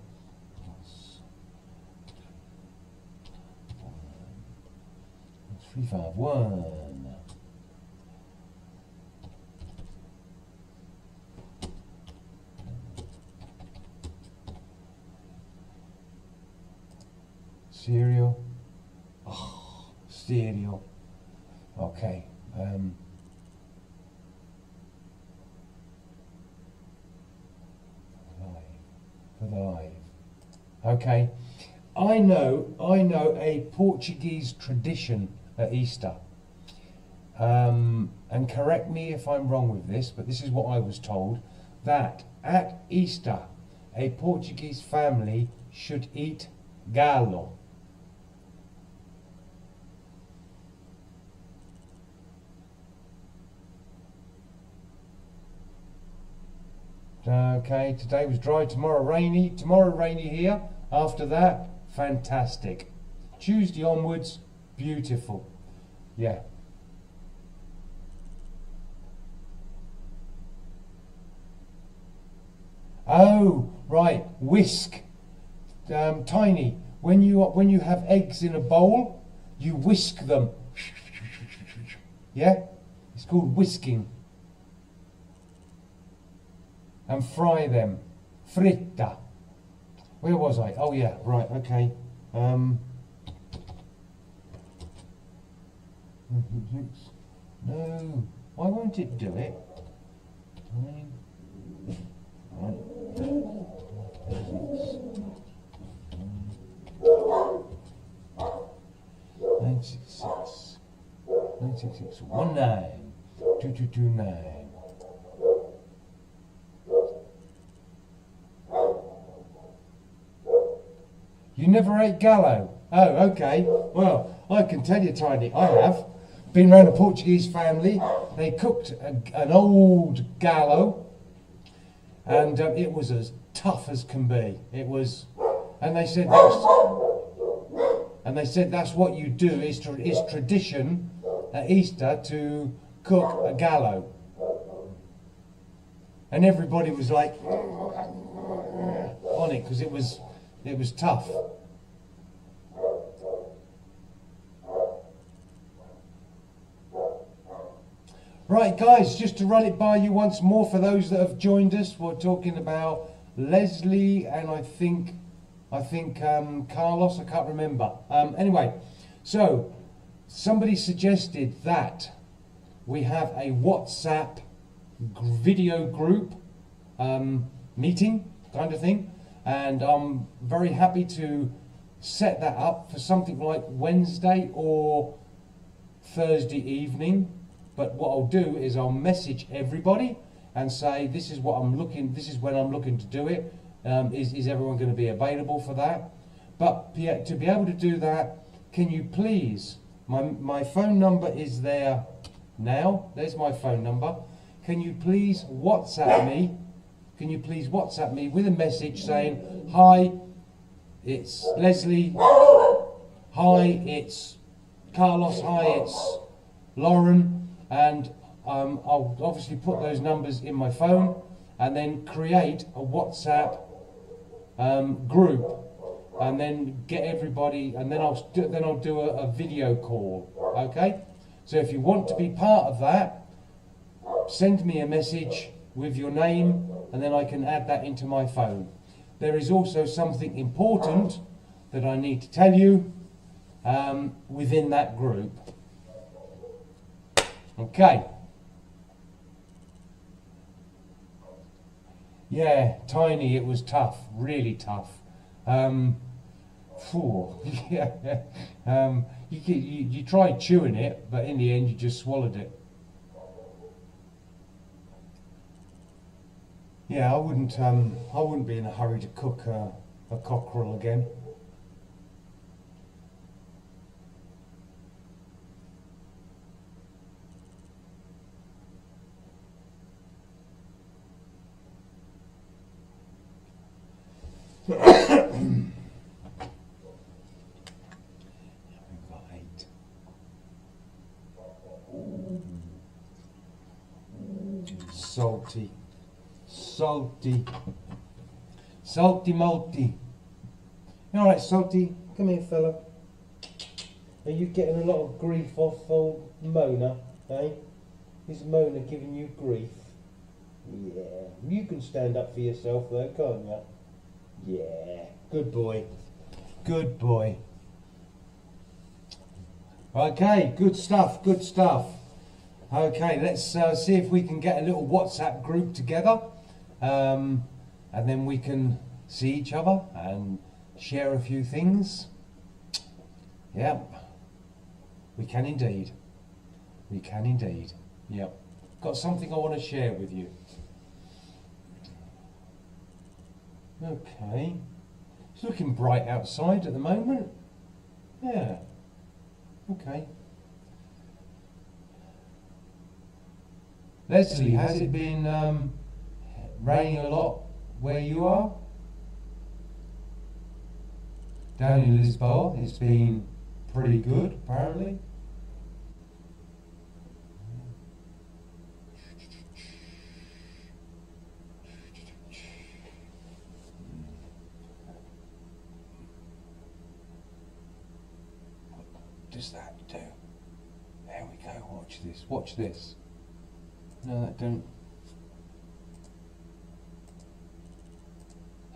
Speaker 1: 351. Cereal. Oh, cereal. Okay. Live. Okay. I know a Portuguese tradition at Easter. And correct me if I'm wrong with this, but this is what I was told, that at Easter a Portuguese family should eat galo. Okay, today was dry, tomorrow rainy here. After that, fantastic. Tuesday onwards, beautiful. Yeah. Oh, right, whisk. Tiny, when you have eggs in a bowl, you whisk them. Yeah? It's called whisking. And fry them. Fritta. Where was I? Oh yeah, right, okay. No, why won't it do it? 966 966 19 2229. You never ate gallo? Oh, okay. Well, I can tell you, Tiny, I have. Been around a Portuguese family. They cooked an old gallo, and it was as tough as can be. It was, and they said that's what you do. Is tradition at Easter to cook a gallo, and everybody was like on it because it was tough. Right, guys, just to run it by you once more for those that have joined us, we're talking about Leslie and I think Carlos, I can't remember. Anyway, so somebody suggested that we have a WhatsApp video group meeting kind of thing, and I'm very happy to set that up for something like Wednesday or Thursday evening. But what I'll do is I'll message everybody and say this is when I'm looking to do it. Is everyone going to be available for that? But to be able to do that, can you please, my phone number is there now. There's my phone number. Can you please WhatsApp me? Can you please WhatsApp me with a message saying, hi, it's Leslie, hi, it's Carlos, hi, it's Lauren, and I'll obviously put those numbers in my phone and then create a WhatsApp group, and then get everybody, and then I'll do a video call. Okay, so if you want to be part of that, send me a message with your name, and then I can add that into my phone. There is also something important that I need to tell you within that group. Okay. Yeah, Tiny, it was tough, really tough. Yeah. You tried chewing it, but in the end you just swallowed it. Yeah, I wouldn't be in a hurry to cook a cockerel again. salty. Salty. Salty multi. You alright, Salty? Come here, fella. Are you getting a lot of grief off old Mona, eh? Is Mona giving you grief? Yeah. You can stand up for yourself though, can't you? Yeah. Good boy. Good boy. Okay, good stuff, good stuff. Okay, let's see if we can get a little WhatsApp group together. And then we can see each other and share a few things. Yeah, we can indeed. We can indeed. Yep. Got something I want to share with you. Okay. It's looking bright outside at the moment. Yeah. Okay. Leslie, has it been raining a lot where you are? Down in Lisboa, it's been pretty good, apparently. What does that do? There we go, watch this, watch this. No, that don't.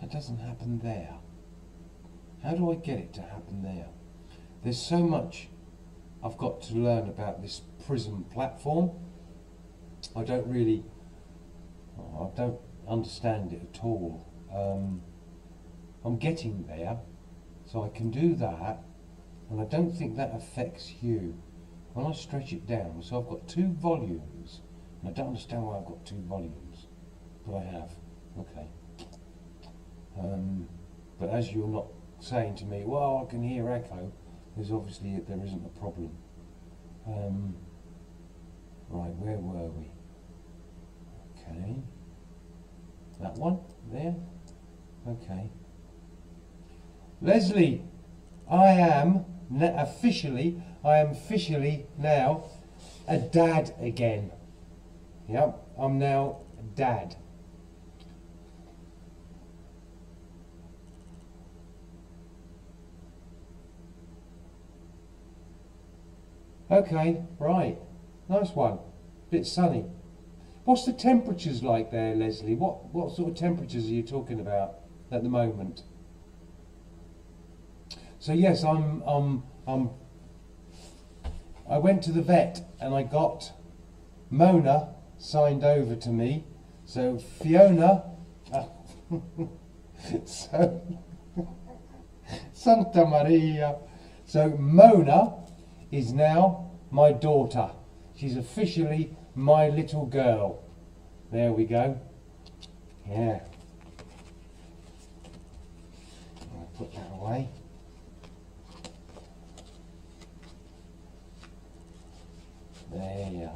Speaker 1: That doesn't happen there. How do I get it to happen there? There's so much I've got to learn about this Prism platform. I don't really, I don't understand it at all. I'm getting there, so I can do that, and I don't think that affects you. When I stretch it down, so I've got 2 volumes, and I don't understand why I've got 2 volumes, but I have. Okay. But as you're not saying to me, well, I can hear echo, there's obviously, there isn't a problem. Right, where were we? Okay. That one, there. Okay. Leslie, I am officially now a dad again. Yep, I'm now a dad. Okay, right. Nice one. Bit sunny. What's the temperatures like there, Leslie? What sort of temperatures are you talking about at the moment? So yes, I went to the vet and I got Mona signed over to me. So Fiona, so Santa Maria. So Mona is now my daughter. She's officially my little girl. There we go. Yeah. I'll put that away. There.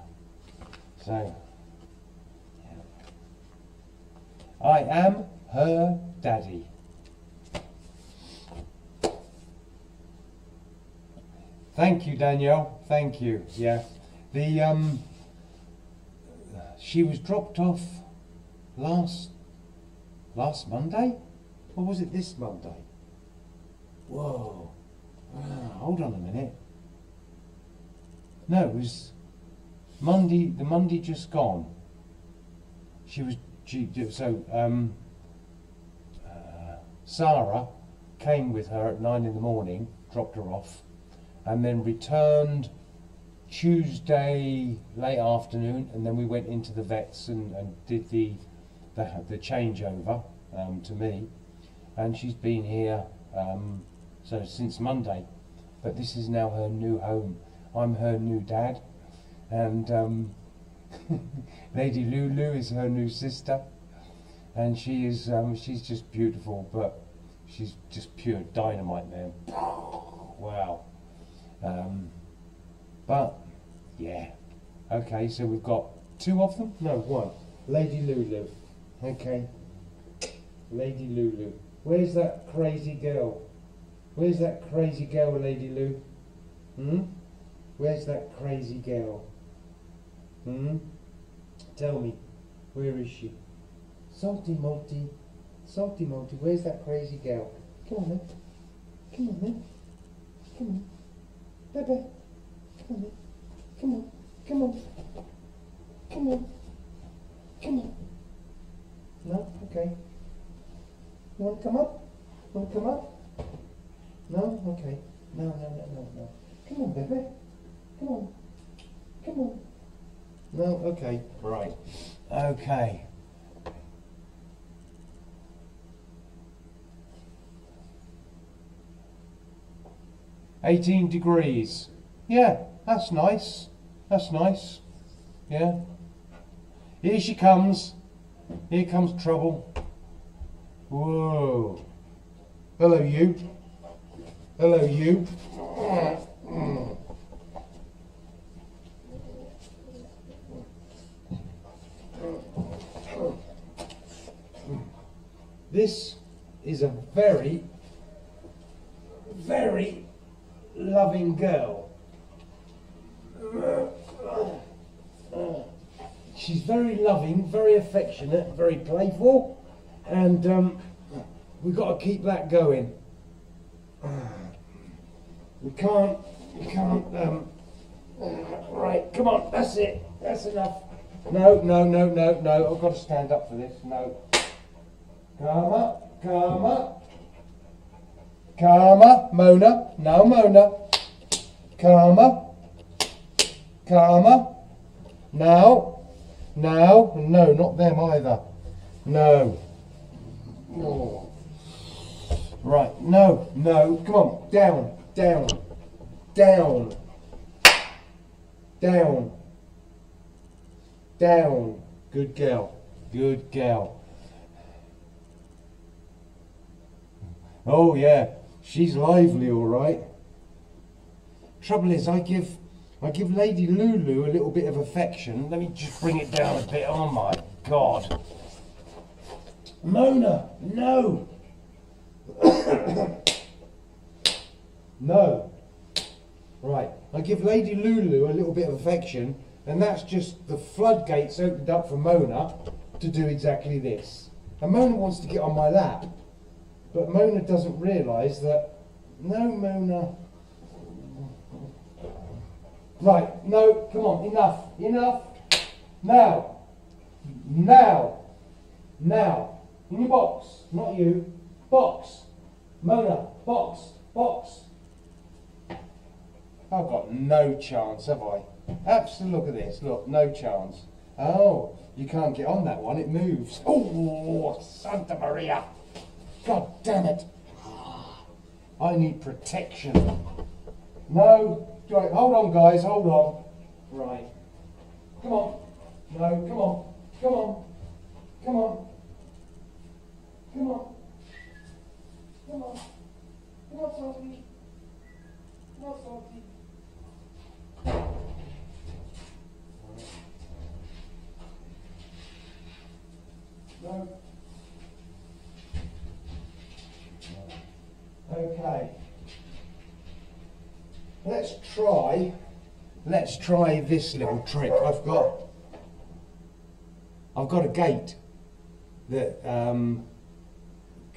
Speaker 1: So, yeah. I am her daddy. Thank you, Danielle. Thank you. Yeah. She was dropped off last Monday? Or was it this Monday? Whoa. Hold on a minute. No, it was Monday, the Monday just gone. Sarah came with her at 9 in the morning, dropped her off, and then returned Tuesday late afternoon, and then we went into the vets and did the changeover to me, and she's been here so since Monday, but this is now her new home. I'm her new dad, and Lady Lulu is her new sister, and she is she's just beautiful, but she's just pure dynamite, man. Wow. But yeah, okay, so we've got 2 of them? No, 1. Lady Lulu. Okay. Lady Lulu. Where's that crazy girl? Where's that crazy girl, Lady Lou? Where's that crazy girl? Tell me. Where is she? Salty Multi. Salty Multi. Where's that crazy girl? Come on then. Come on then. Come on. Bebe. Come on then. Come on. Come on. Come on. Come on. No? Okay. You want to come up? Want to come up? No? Okay. No. Come on, Bebe. Come on. Come on. No? Okay. Right. Okay. $18. Yeah, that's nice. That's nice. Yeah. Here she comes. Here comes trouble. Whoa. Hello, you. Hello, you. This is a very, very loving girl. She's very loving, very affectionate, very playful, and we've got to keep that going. We can't, right, come on, that's it, that's enough. No, I've got to stand up for this, no. Calmer, Mona, now Mona. Calmer, now, no, not them either. No. Oh. Right, no, come on, down. Good girl. Oh yeah, she's lively, all right. Trouble is, I give Lady Lulu a little bit of affection. Let me just bring it down a bit. Oh my God, Mona, no, no. Right, I give Lady Lulu a little bit of affection, and that's just the floodgates opened up for Mona to do exactly this. And Mona wants to get on my lap. But Mona doesn't realise that, no, Mona. Right, no, come on, enough. Now, in your box, not you, box. Mona, box. I've got no chance, have I? Absolutely, look at this, look, no chance. Oh, you can't get on that one, it moves. Oh, Santa Maria. God damn it. I need protection. No. Right, hold on, guys, hold on. Right. Come on. No, come on, Salty. Come on, Salty. No. Okay. Let's try this little trick. I've got a gate that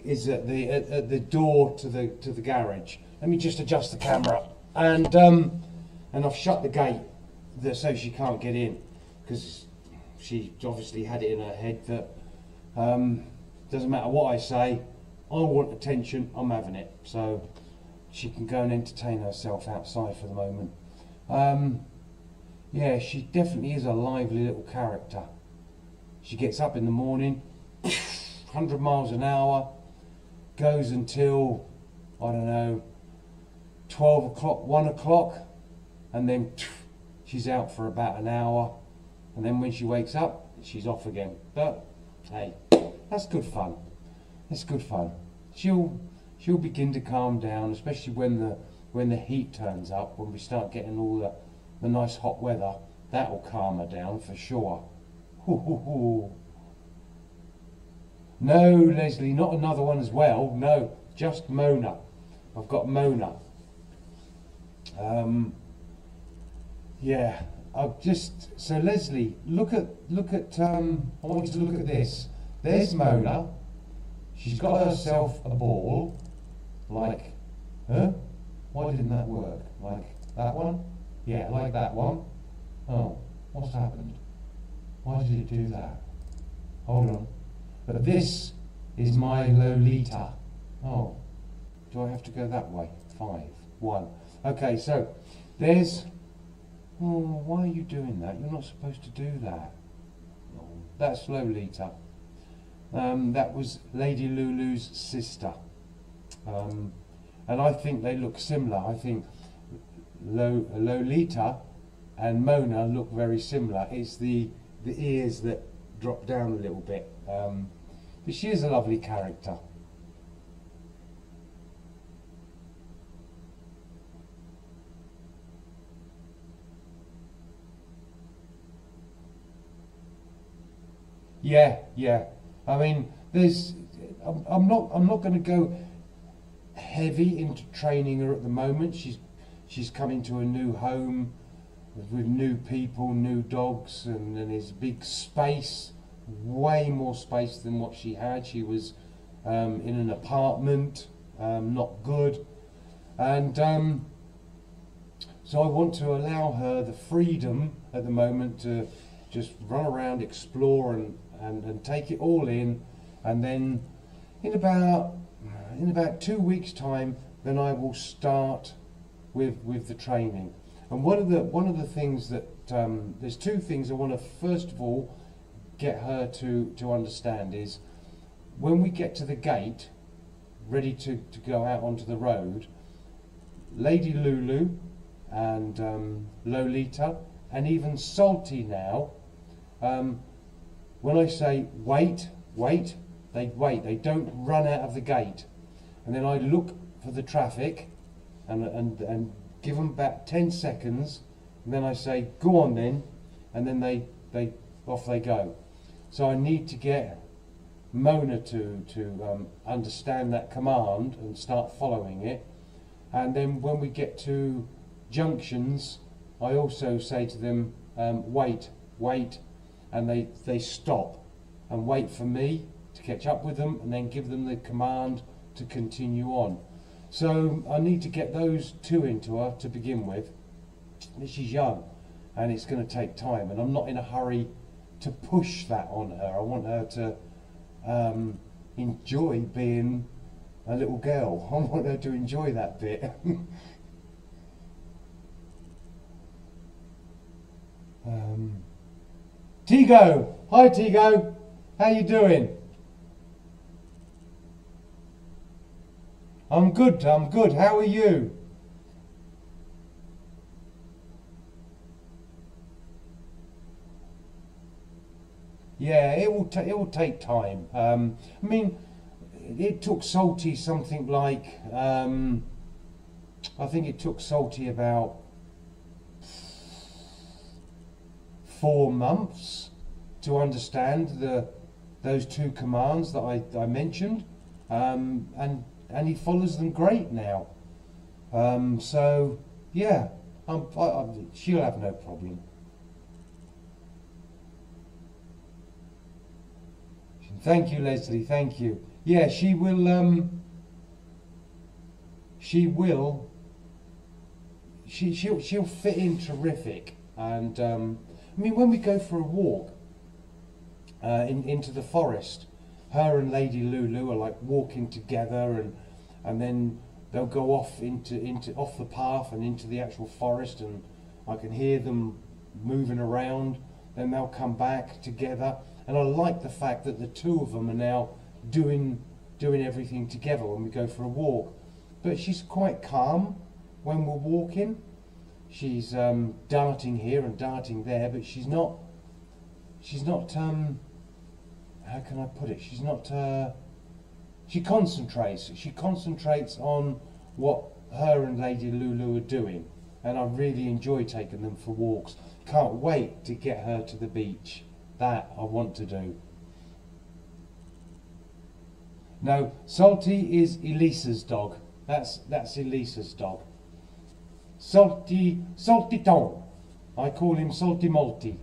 Speaker 1: is at the door to the garage. Let me just adjust the camera, and I've shut the gate so she can't get in, because she obviously had it in her head that doesn't matter what I say, I want attention, I'm having it. So she can go and entertain herself outside for the moment. Yeah, she definitely is a lively little character. She gets up in the morning, 100 miles an hour, goes until, I don't know, 12 o'clock, 1 o'clock, and then she's out for about an hour, and then when she wakes up, she's off again. But hey, that's good fun. It's good fun. She'll begin to calm down, especially when the heat turns up, when we start getting all the nice hot weather. That'll calm her down for sure. No, Leslie, not another one as well. No, just Mona. I've got Mona. Yeah, I've just, so Leslie, look at, I want you to look at this. There's Mona. She's got herself a ball, like, huh? Why didn't that work? Like that one? Yeah, like that one. Oh, what's happened? Why did it do that? Hold on. But this is my Lolita. Oh, do I have to go that way? 5, 1. Okay, so there's, oh, why are you doing that? You're not supposed to do that. Oh, that's Lolita. That was Lady Lulu's sister. And I think they look similar. I think Lolita and Mona look very similar. It's the ears that drop down a little bit. But she is a lovely character. Yeah, yeah. I mean, there's. I'm not going to go heavy into training her at the moment. She's coming to a new home with new people, new dogs, and there's big space, way more space than what she had. She was in an apartment, not good, and so I want to allow her the freedom at the moment to just run around, explore, and take it all in, and then in about 2 weeks' time, then I will start with the training. And one of the things that there's 2 things I want to first of all get her to understand is when we get to the gate, ready to go out onto the road, Lady Lulu and Lolita and even Salty now. When I say wait, they wait. They don't run out of the gate. And then I look for the traffic and give them about 10 seconds. And then I say, go on then. And then they off they go. So I need to get Mona to understand that command and start following it. And then when we get to junctions, I also say to them, wait. And they stop and wait for me to catch up with them and then give them the command to continue on. So I need to get those 2 into her to begin with. She's young and it's going to take time, and I'm not in a hurry to push that on her. I want her to enjoy being a little girl. I want her to enjoy that bit. Tigo! Hi Tigo! How you doing? I'm good. How are you? Yeah, it will take time. I mean, it took Salty something like I think it took Salty about 4 months to understand those 2 commands that I mentioned, and he follows them great now. So yeah, she'll have no problem. Thank you, Leslie. Thank you. Yeah, she will. She'll fit in terrific. And I mean, when we go for a walk into the forest, her and Lady Lulu are like walking together, and then they'll go off off the path and into the actual forest, and I can hear them moving around. Then they'll come back together, and I like the fact that the 2 of them are now doing everything together when we go for a walk. But she's quite calm when we're walking. She's darting here and darting there, but she's not how can I put it? She's not. She concentrates on what her and Lady Lulu are doing, and I really enjoy taking them for walks. Can't wait to get her to the beach. That I want to do. No, Salty is Elisa's dog. That's Elisa's dog. Salty Tom. I call him Salty Malty.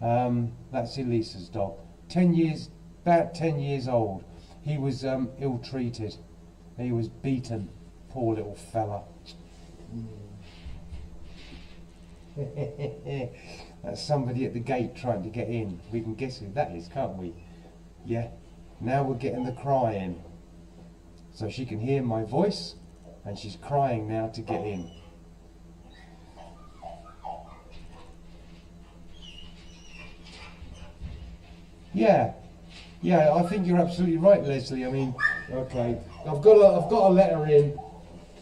Speaker 1: That's Elisa's dog. 10 years, about 10 years old. He was ill-treated. He was beaten. Poor little fella. That's somebody at the gate trying to get in. We can guess who that is, can't we? Yeah. Now we're getting the crying. So she can hear my voice, and she's crying now to get in. Yeah, I think you're absolutely right, Leslie. I mean, okay, I've got to let her in.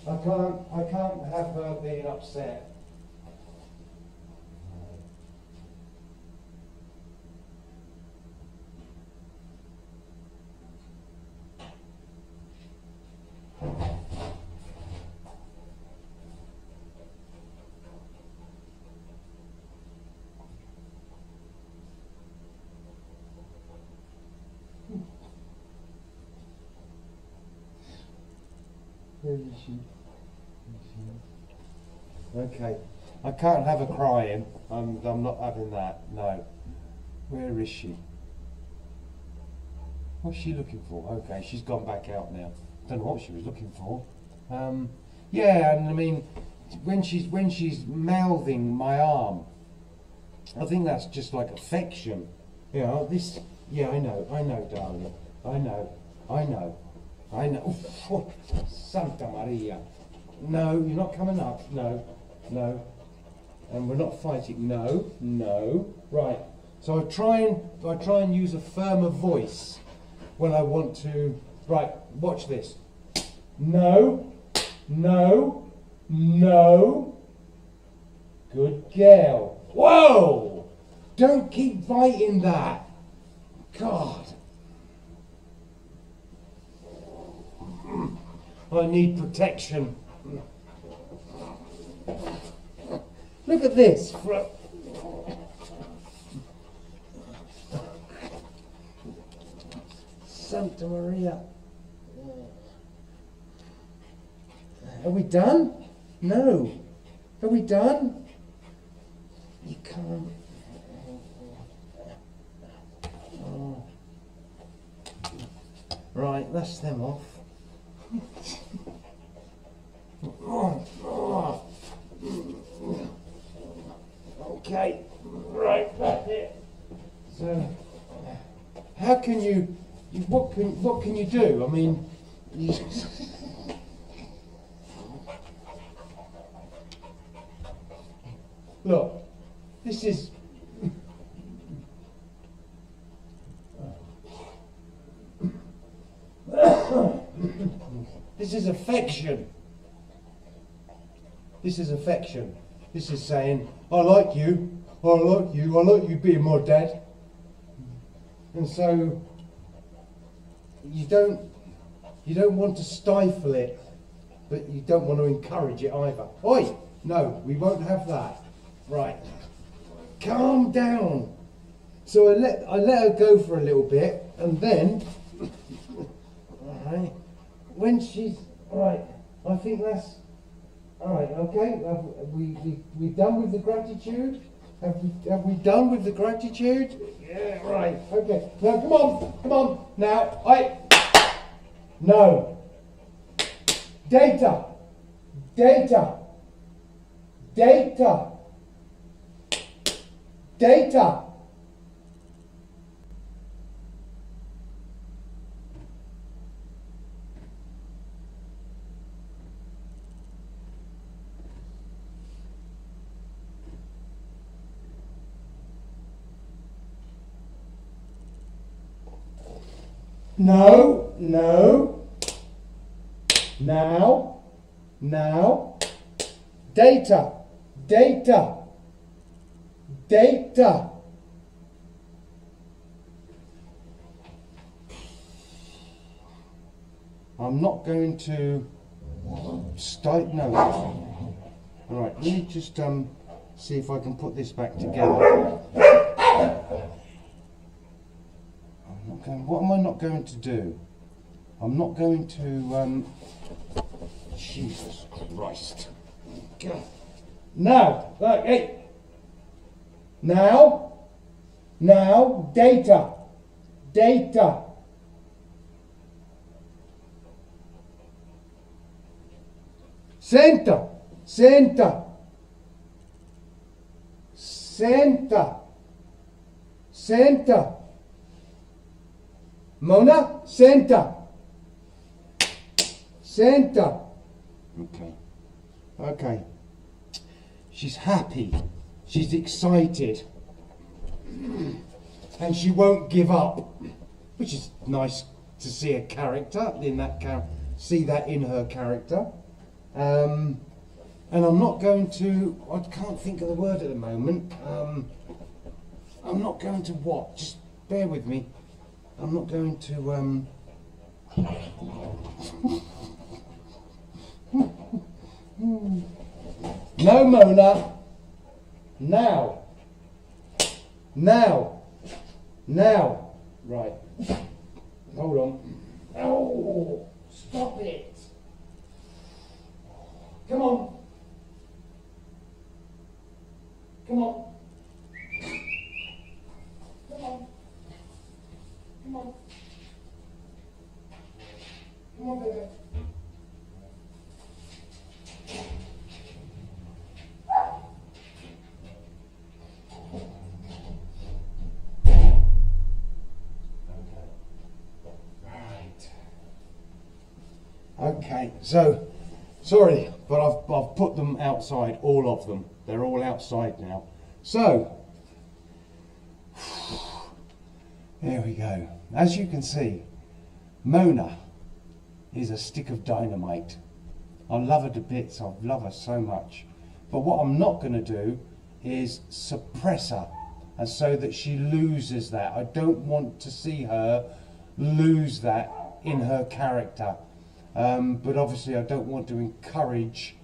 Speaker 1: I can't have her being upset. Where is she? Okay, I can't have her crying. I'm not having that. No. Where is she? What's she looking for? Okay, she's gone back out now. Don't know what she was looking for. Yeah, and I mean, when she's mouthing my arm, I think that's just like affection. You know, this. Yeah, I know, darling. I know. Oh, Santa Maria. No, you're not coming up. No. And we're not fighting. No. Right. So I try and use a firmer voice when I want to. Right. Watch this. No. Good girl. Whoa! Don't keep biting that. God. I need protection. Look at this. Santa Maria. Are we done? No. Are we done? You can't. Oh. Right, that's them off. Okay, right, that's it. So, how can you? What can you do? I mean, look, this is. This is affection. This is affection. This is saying, I like you being my dad. And so you don't want to stifle it, but you don't want to encourage it either. Oi! No, we won't have that. Right. Calm down. So I let her go for a little bit, and then alright. When she's right, I think that's alright, okay. Have we done with the gratitude? Have we done with the gratitude? Yeah, right, okay. Now come on. Now no. Data. No. Now. Data. I'm not going to start. No. All right. Let me just see if I can put this back together. What am I not going to do? I'm not going to. Jesus Christ! Now, look, hey, Now, data, data. Center, center, center, center. Mona, center, center. Okay, okay. She's happy, she's excited, and she won't give up, which is nice to see a character in that see that in her character. And I'm not going to, I can't think of the word at the moment. I'm not going to what? Just bear with me. I'm not going to, no, Mona. Now. Now. Now. Right. Hold on. Oh, stop it. Come on. Come on. Come on. Come on. Come on, baby. Okay, so sorry, but I've put them outside, all of them. They're all outside now. So there we go. As you can see, Mona is a stick of dynamite. I love her to bits. I love her so much. But what I'm not going to do is suppress her, and so that she loses that. I don't want to see her lose that in her character. But obviously I don't want to encourage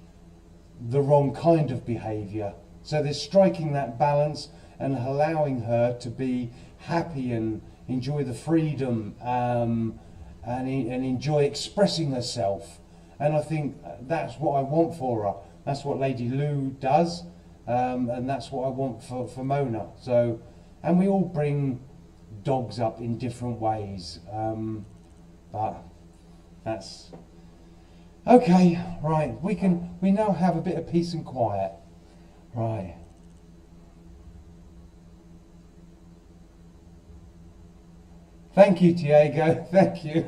Speaker 1: the wrong kind of behaviour. So there's striking that balance and allowing her to be happy and enjoy the freedom and enjoy expressing herself. And I think that's what I want for her. That's what Lady Lou does, and that's what I want for Mona. So, and we all bring dogs up in different ways, but that's okay. Right, we now have a bit of peace and quiet. Right. Thank you, Diego. Thank you.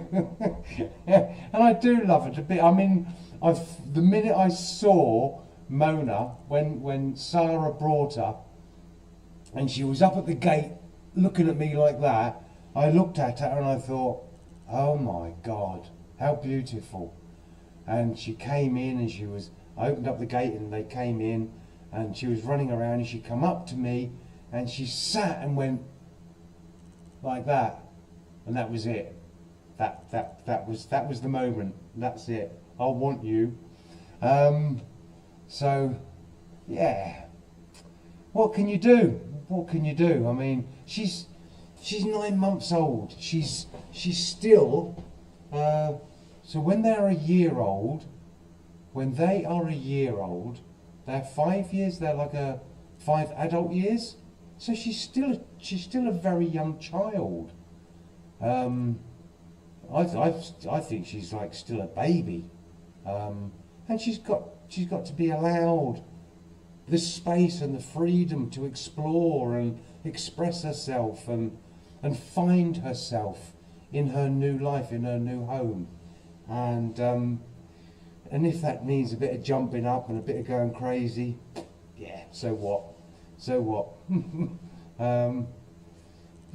Speaker 1: And I do love it a bit. I mean, the minute I saw Mona, when Sarah brought her, and she was up at the gate looking at me like that, I looked at her and I thought, oh my God, how beautiful. And she came in and I opened up the gate and they came in and she was running around and she come up to me and she sat and went like that. And that was it. That was the moment. That's it. I want you. So, yeah. What can you do? What can you do? I mean, she's 9 months old. She's still. So when they're a year old, they're 5 years. They're like 5 adult years. So she's still a very young child. I think she's like still a baby, and she's got to be allowed the space and the freedom to explore and express herself and find herself in her new life, in her new home, and if that means a bit of jumping up and a bit of going crazy, yeah, so what?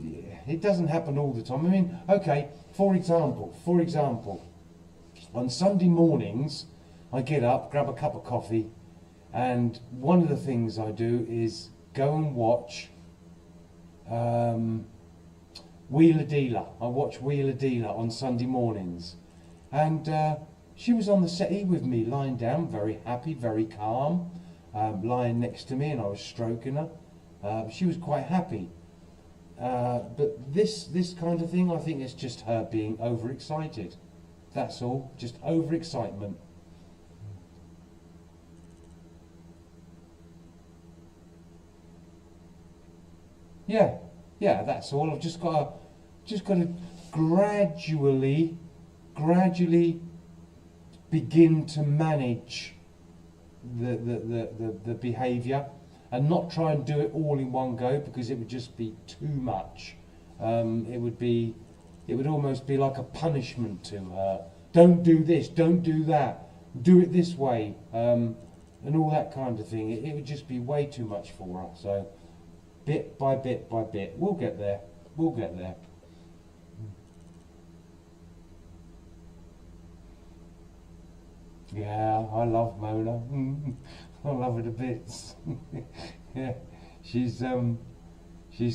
Speaker 1: Yeah, it doesn't happen all the time. I mean, okay, for example, on Sunday mornings, I get up, grab a cup of coffee, and one of the things I do is go and watch Wheeler Dealer. I watch Wheeler Dealer on Sunday mornings. And she was on the settee with me, lying down, very happy, very calm, lying next to me, and I was stroking her. She was quite happy. But this kind of thing, I think it's just her being overexcited. That's all, just overexcitement. Yeah, yeah, that's all. I've just got to gradually begin to manage the behaviour, and not try and do it all in one go, because it would just be too much. It would almost be like a punishment to her. Don't do this, don't do that, do it this way, and all that kind of thing. It would just be way too much for her. So bit by bit by bit, we'll get there. We'll get there. Yeah, I love Mona. I love her to bits. Yeah, she's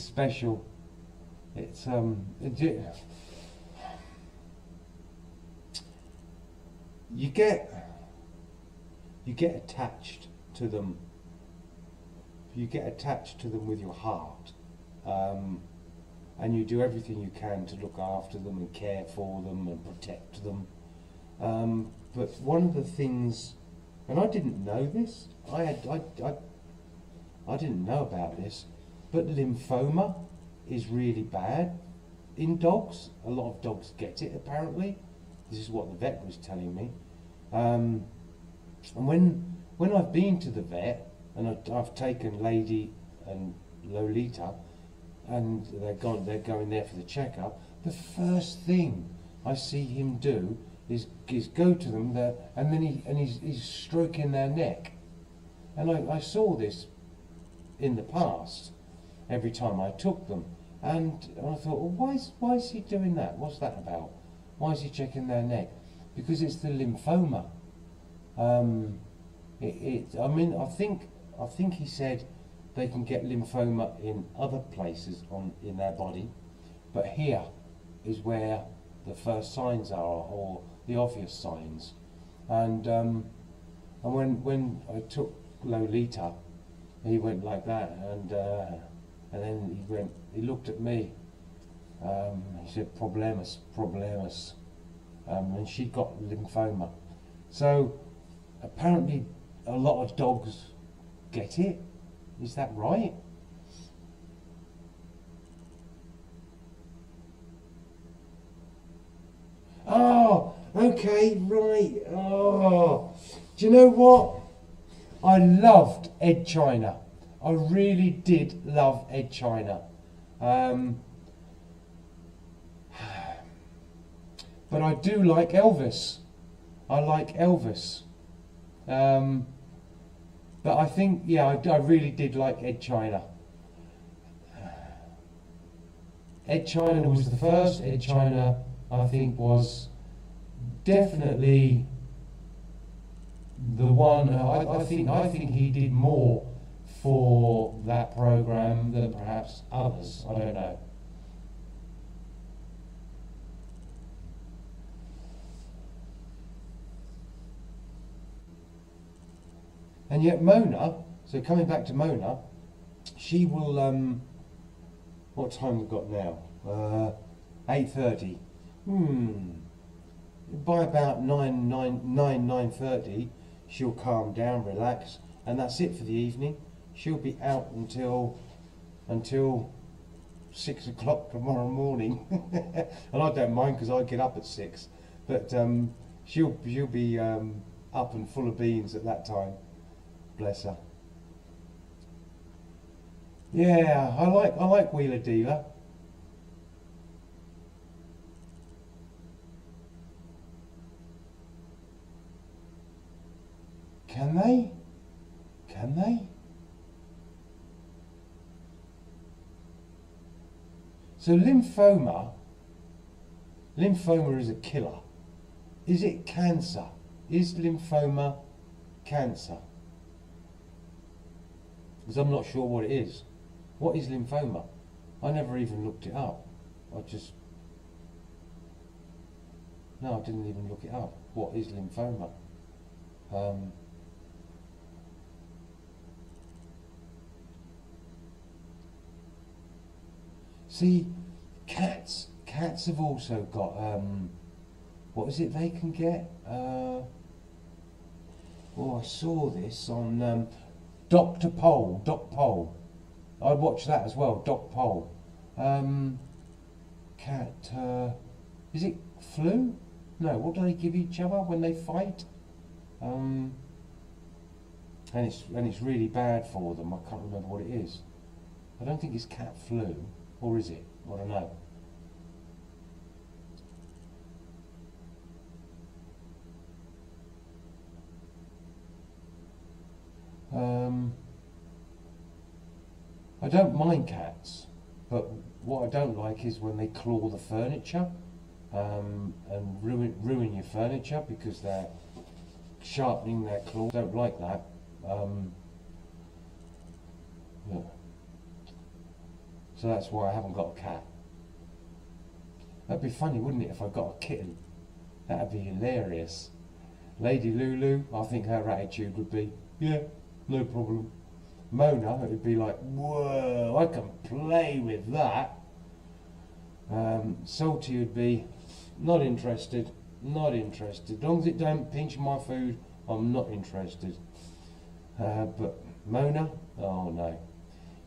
Speaker 1: special. It's you get attached to them. You get attached to them with your heart, and you do everything you can to look after them and care for them and protect them. But one of the things, and I didn't know this, I didn't know about this, but lymphoma is really bad in dogs. A lot of dogs get it, apparently. This is what the vet was telling me. And when I've been to the vet, and I've taken Lady and Lolita, and they're going there for the checkup, the first thing I see him do is go to them there, and then he's stroking their neck. And I saw this in the past every time I took them, and I thought, well, why is he doing that? What's that about? Why is he checking their neck? Because it's the lymphoma. I mean, I think he said they can get lymphoma in other places in their body, but here is where the first signs are, or the obvious signs. And when I took Lolita, he went like that, and then he looked at me. He said, "Problemas, problemas," and she got lymphoma. So apparently, a lot of dogs get it. Is that right? Oh, okay, right. Oh, do you know what? I loved Ed China. I really did love Ed China. But I do like Elvis. I like Elvis. But I think, yeah, I really did like Ed China. Ed China was the first. Ed China, I think, was definitely the one. I think he did more for that program than perhaps others. I don't know. And yet Mona, so coming back to Mona, she will, what time we've got now? 8:30. By about 9:30, she'll calm down, relax, and that's it for the evening. She'll be out until 6 o'clock tomorrow morning. And I don't mind, because I get up at 6. But she'll be up and full of beans at that time. Bless her. Yeah, I like Wheeler Dealer. Can they? Can they? So lymphoma is a killer. Is it cancer? Is lymphoma cancer? Because I'm not sure what it is. What is lymphoma? I never even looked it up. No, I didn't even look it up. What is lymphoma? See, cats have also got, what is it they can get? Oh, I saw this on Doc Pole. I'd watch that as well. Doc Pole. Cat. Is it flu? No. What do they give each other when they fight? And it's really bad for them. I can't remember what it is. I don't think it's cat flu, or is it? I don't know. I don't mind cats, but what I don't like is when they claw the furniture and ruin your furniture because they're sharpening their claws. Don't like that. Yeah. So that's why I haven't got a cat. That'd be funny, wouldn't it, if I got a kitten? That'd be hilarious. Lady Lulu, I think her attitude would be, yeah, no problem. Mona, it would be like, whoa, I can play with that. Salty would be, not interested, not interested. As long as it don't pinch my food, I'm not interested. But Mona, oh no.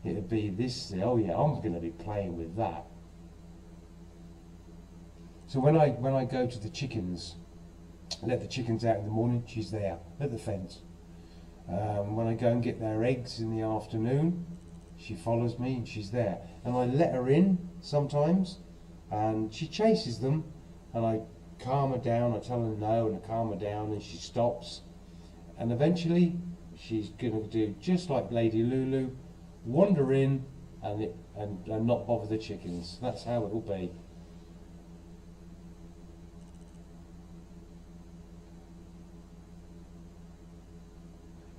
Speaker 1: It would be this, oh yeah, I'm going to be playing with that. So when I go to the chickens, let the chickens out in the morning, she's there at the fence. When I go and get their eggs in the afternoon, she follows me and she's there. And I let her in sometimes, and she chases them, and I calm her down. I tell her no, and I calm her down, and she stops. And eventually, she's going to do just like Lady Lulu, wander in and not bother the chickens. That's how it will be.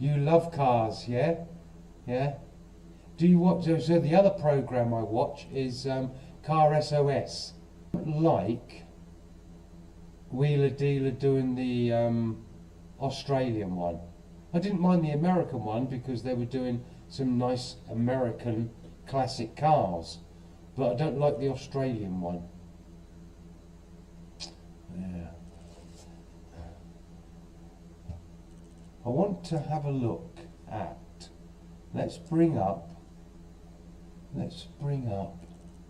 Speaker 1: You love cars, yeah? Yeah? Do you watch, so the other programme I watch is Car SOS. Like Wheeler Dealer doing the Australian one. I didn't mind the American one because they were doing some nice American classic cars, but I don't like the Australian one. Yeah. I want to have a look at, let's bring up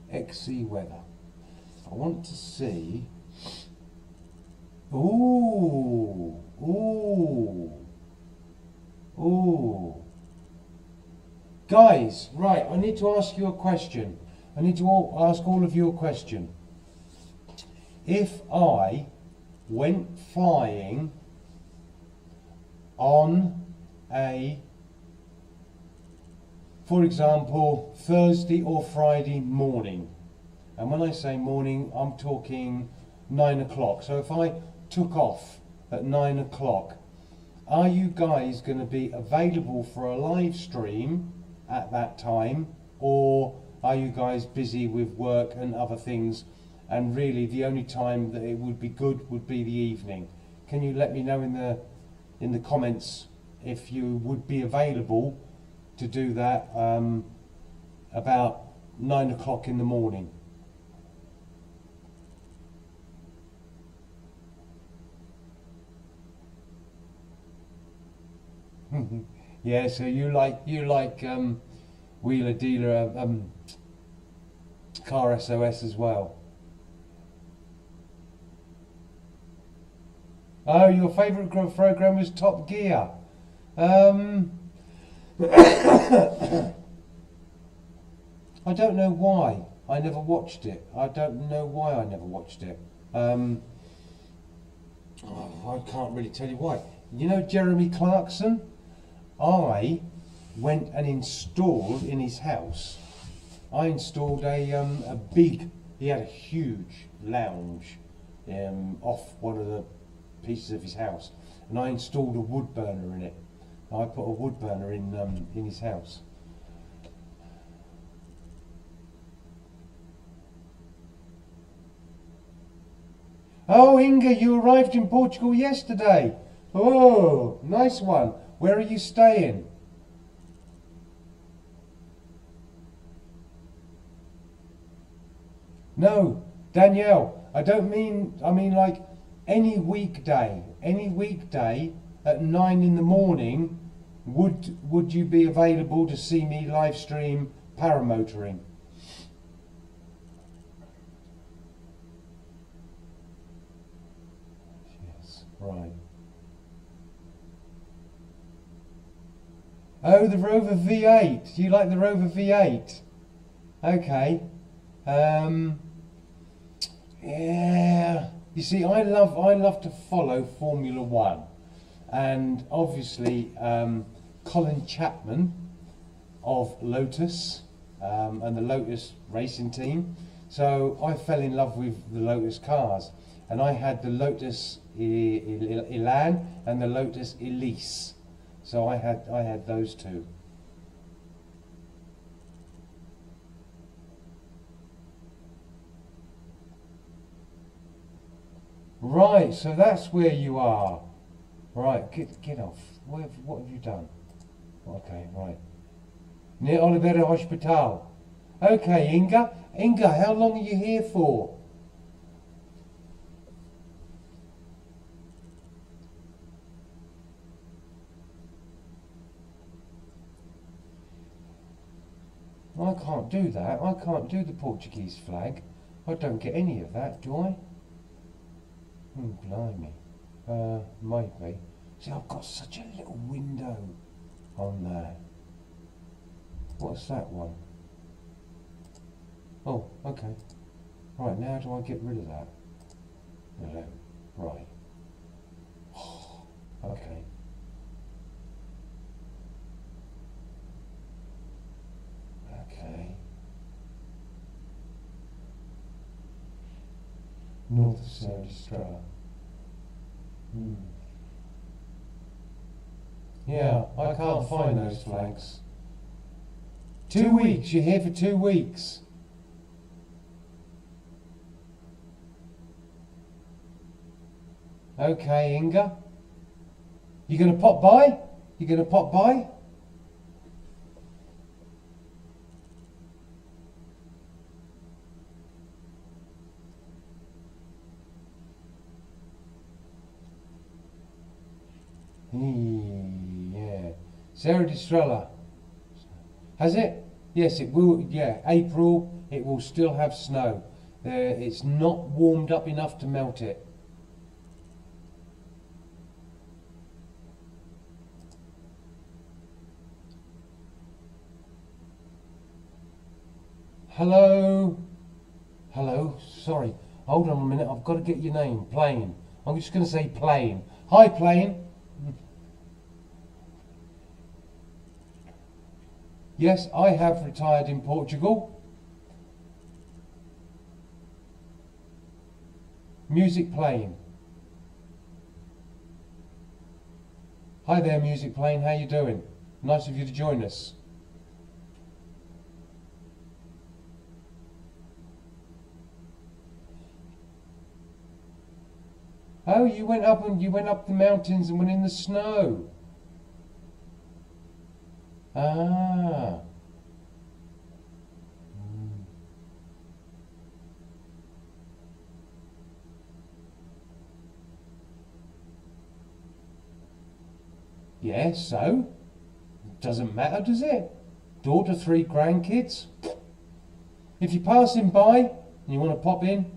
Speaker 1: XC weather. I want to see, ooh, guys, right, I need to ask you a question. I need to ask all of you a question. If I went flying on a, for example, Thursday or Friday morning, and when I say morning, I'm talking 9 o'clock. So if I took off at 9 o'clock, are you guys going to be available for a live stream at that time, or are you guys busy with work and other things, and really the only time that it would be good would be the evening? Can you let me know in the comments if you would be available to do that about 9 o'clock in the morning? Yeah, so you like Wheeler Dealer Car SOS as well. Oh, your favourite program was Top Gear. I don't know why I never watched it. I don't know why I never watched it. I can't really tell you why. You know Jeremy Clarkson? I went and installed in his house. I installed a big. He had a huge lounge off one of the pieces of his house, and I installed a wood burner in it. I put a wood burner in his house. Oh, Inga, you arrived in Portugal yesterday. Oh, nice one. Where are you staying? No, Danielle, I mean like any weekday at 9 in the morning, would you be available to see me live stream paramotoring. Yes, right. Oh, the Rover V8. Do you like the Rover V8? Okay. Yeah. You see, I love to follow Formula One, and obviously Colin Chapman of Lotus and the Lotus racing team. So I fell in love with the Lotus cars, and I had the Lotus Elan and the Lotus Elise. So I had those two. Right, so that's where you are. Right, get off. What have you done? Okay, right. Near Oliveira Hospital. Okay, Inga. Inga, how long are you here for? I can't do that. I can't do the Portuguese flag. I don't get any of that, do I? Blimey. Maybe. See, I've got such a little window on there. What's that one? Oh, okay. Right, now how do I get rid of that? Hello. Right. Okay. Okay. North of Sarah. Yeah, I can't find those flags. 2 weeks, you're here for 2 weeks. Okay, Inga. You gonna pop by? You gonna pop by? Yeah. Serra de Estrella. Has it? Yes, it will. Yeah, April, it will still have snow. It's not warmed up enough to melt it. Hello? Hello? Sorry. Hold on a minute. I've got to get your name. Plane. I'm just going to say Plane. Hi, Plane. Yes, I have retired in Portugal. Music Plane. Hi there, Music Plane. How you doing? Nice of you to join us. Oh, you went up the mountains and went in the snow. Ah. Yes, so? Doesn't matter, does it? Daughter, 3 grandkids. If you're passing by and you want to pop in,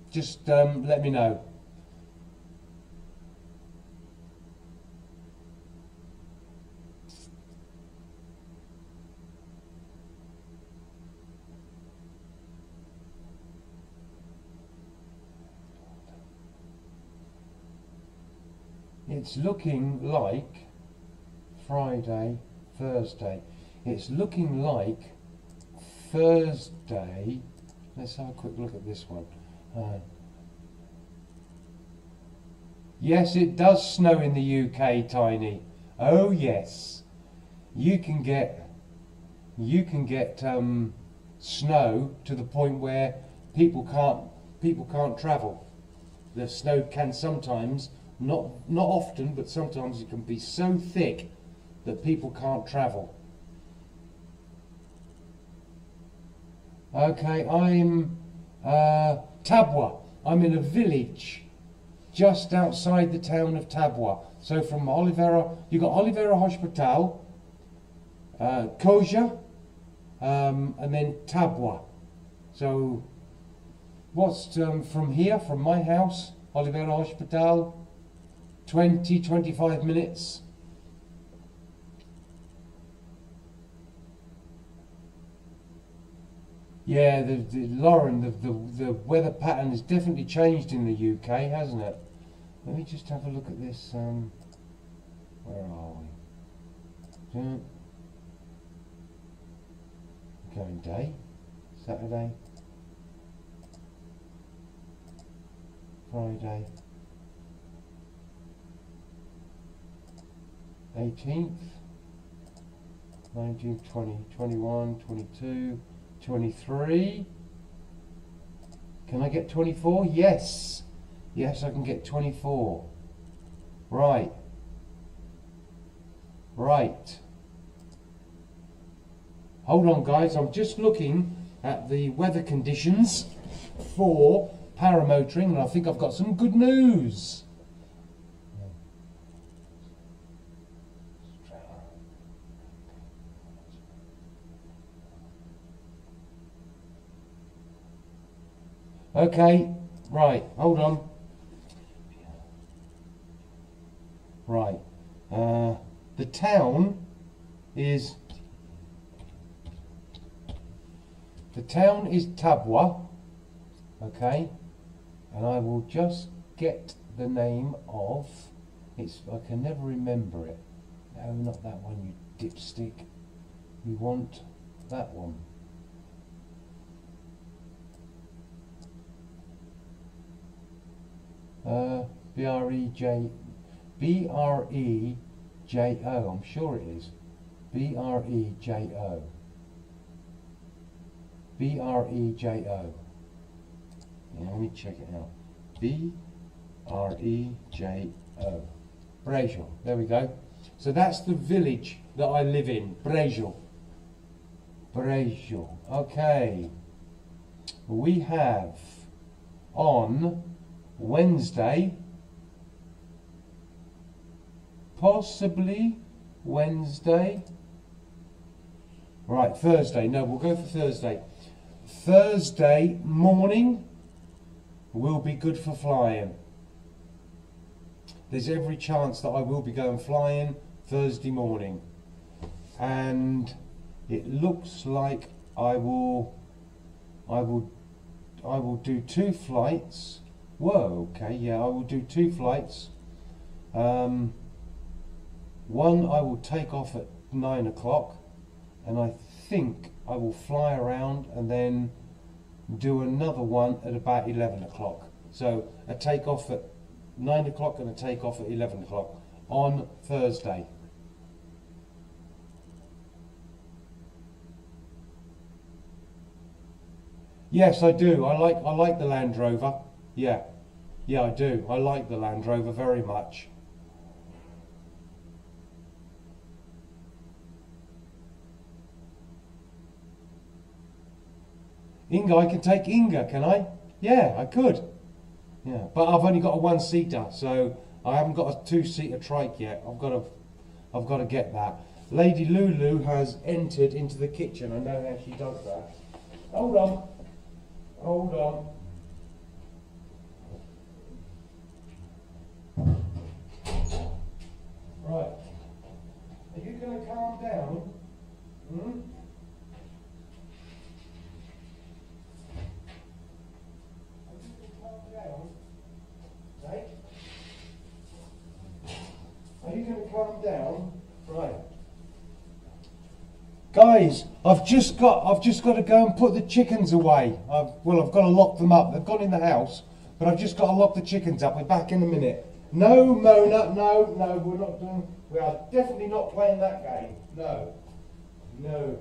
Speaker 1: just let me know. It's looking like Friday, Thursday. It's looking like Thursday. Let's have a quick look at this one. Yes, it does snow in the UK, Tiny. Oh yes, you can get snow to the point where people can't travel. The snow can sometimes, not often, but sometimes it can be so thick that people can't travel. Okay, I'm Tabwa. I'm in a village just outside the town of Tabwa. So from Oliveira, you got Oliveira Hospital, Koja, and then Tabwa. So what's from here, from my house, Oliveira Hospital, 20-25 minutes. Yeah, Lauren, the weather pattern has definitely changed in the UK, hasn't it? Let me just have a look at this. Where are we? Going day, Saturday, Friday, 18th, 19th, 20, 21, 22, 23. Can I get 24? Yes. Yes, I can get 24. Right. Right. Hold on, guys. I'm just looking at the weather conditions for paramotoring, and I think I've got some good news. Okay, right, hold on. Right, the town is Tabwa, okay, and I will just get the name of, I can never remember it. No, not that one, you dipstick. You want that one. B-R-E-J-O, I'm sure it is. B-R-E-J-O. B-R-E-J-O. Yeah, let me check it out. B-R-E-J-O. Brejo, there we go. So that's the village that I live in, Brejo. Brejo, okay. We have on Wednesday, possibly Wednesday, right, Thursday, no, we'll go for Thursday. Thursday morning will be good for flying. There's every chance that I will be going flying Thursday morning, and it looks like I will do 2 flights. Whoa, okay, yeah, I will do 2 flights. One I will take off at 9 o'clock, and I think I will fly around and then do another one at about 11 o'clock. So a takeoff at 9 o'clock and a takeoff at 11 o'clock on Thursday. Yes, I do. I like the Land Rover. Yeah, I do. I like the Land Rover very much. Inga, I can take Inga, can I? Yeah, I could. Yeah, but I've only got a 1-seater, so I haven't got a 2-seater trike yet. I've got to get that. Lady Lulu has entered into the kitchen. I know how she does that. Hold on. Hold on. Right. Are you going to calm down? Hmm? Are you going to calm down? Right? Are you going to calm down? Right. Guys, I've just got to go and put the chickens away. I've got to lock them up. They've gone in the house, but I've just got to lock the chickens up. We're back in a minute. No, Mona, no, we're not doing. We are definitely not playing that game. No, no.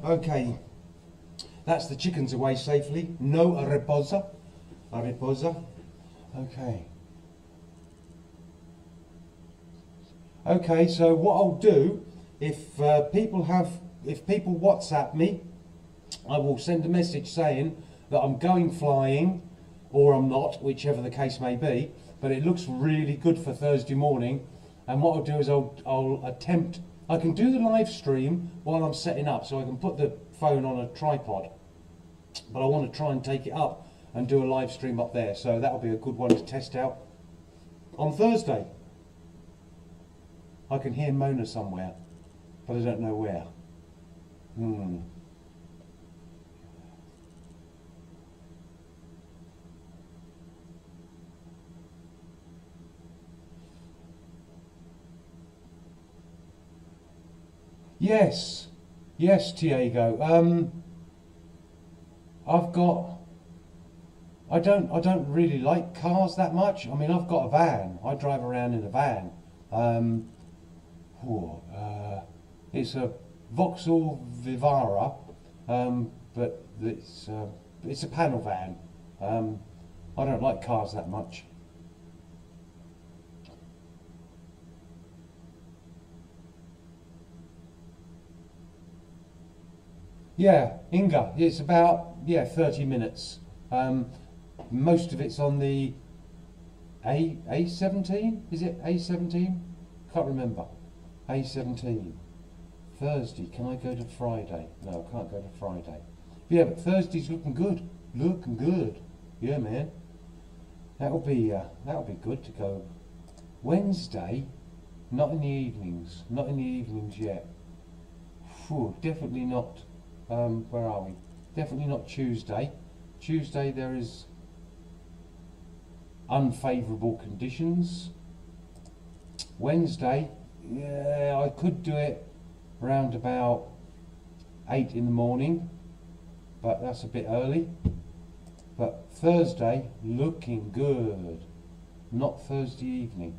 Speaker 1: Okay, that's the chickens away safely. No a reposa. A reposa. Okay. Okay, so what I'll do, if people WhatsApp me, I will send a message saying that I'm going flying, or I'm not, whichever the case may be. But it looks really good for Thursday morning. And what I'll do is I'll attempt. I can do the live stream while I'm setting up, so I can put the phone on a tripod. But I want to try and take it up and do a live stream up there. So that'll be a good one to test out on Thursday. I can hear Mona somewhere, but I don't know where. Yes, Tiago. I don't really like cars that much. I mean, I've got a van. I drive around in a van. It's a Vauxhall Vivara, but it's a panel van. I don't like cars that much. Yeah, Inga, it's about 30 minutes. Most of it's on the A17. Is it A17? Can't remember. A17. Thursday. Can I go to Friday? No, I can't go to Friday. Yeah, but Thursday's looking good. Looking good. Yeah, man. That'll be good to go. Wednesday, not in the evenings. Not in the evenings yet. Phew, definitely not. Where are we? Definitely not Tuesday. Tuesday there is unfavourable conditions. Wednesday, yeah, I could do it around about 8 in the morning, but that's a bit early. But Thursday, looking good. Not Thursday evening.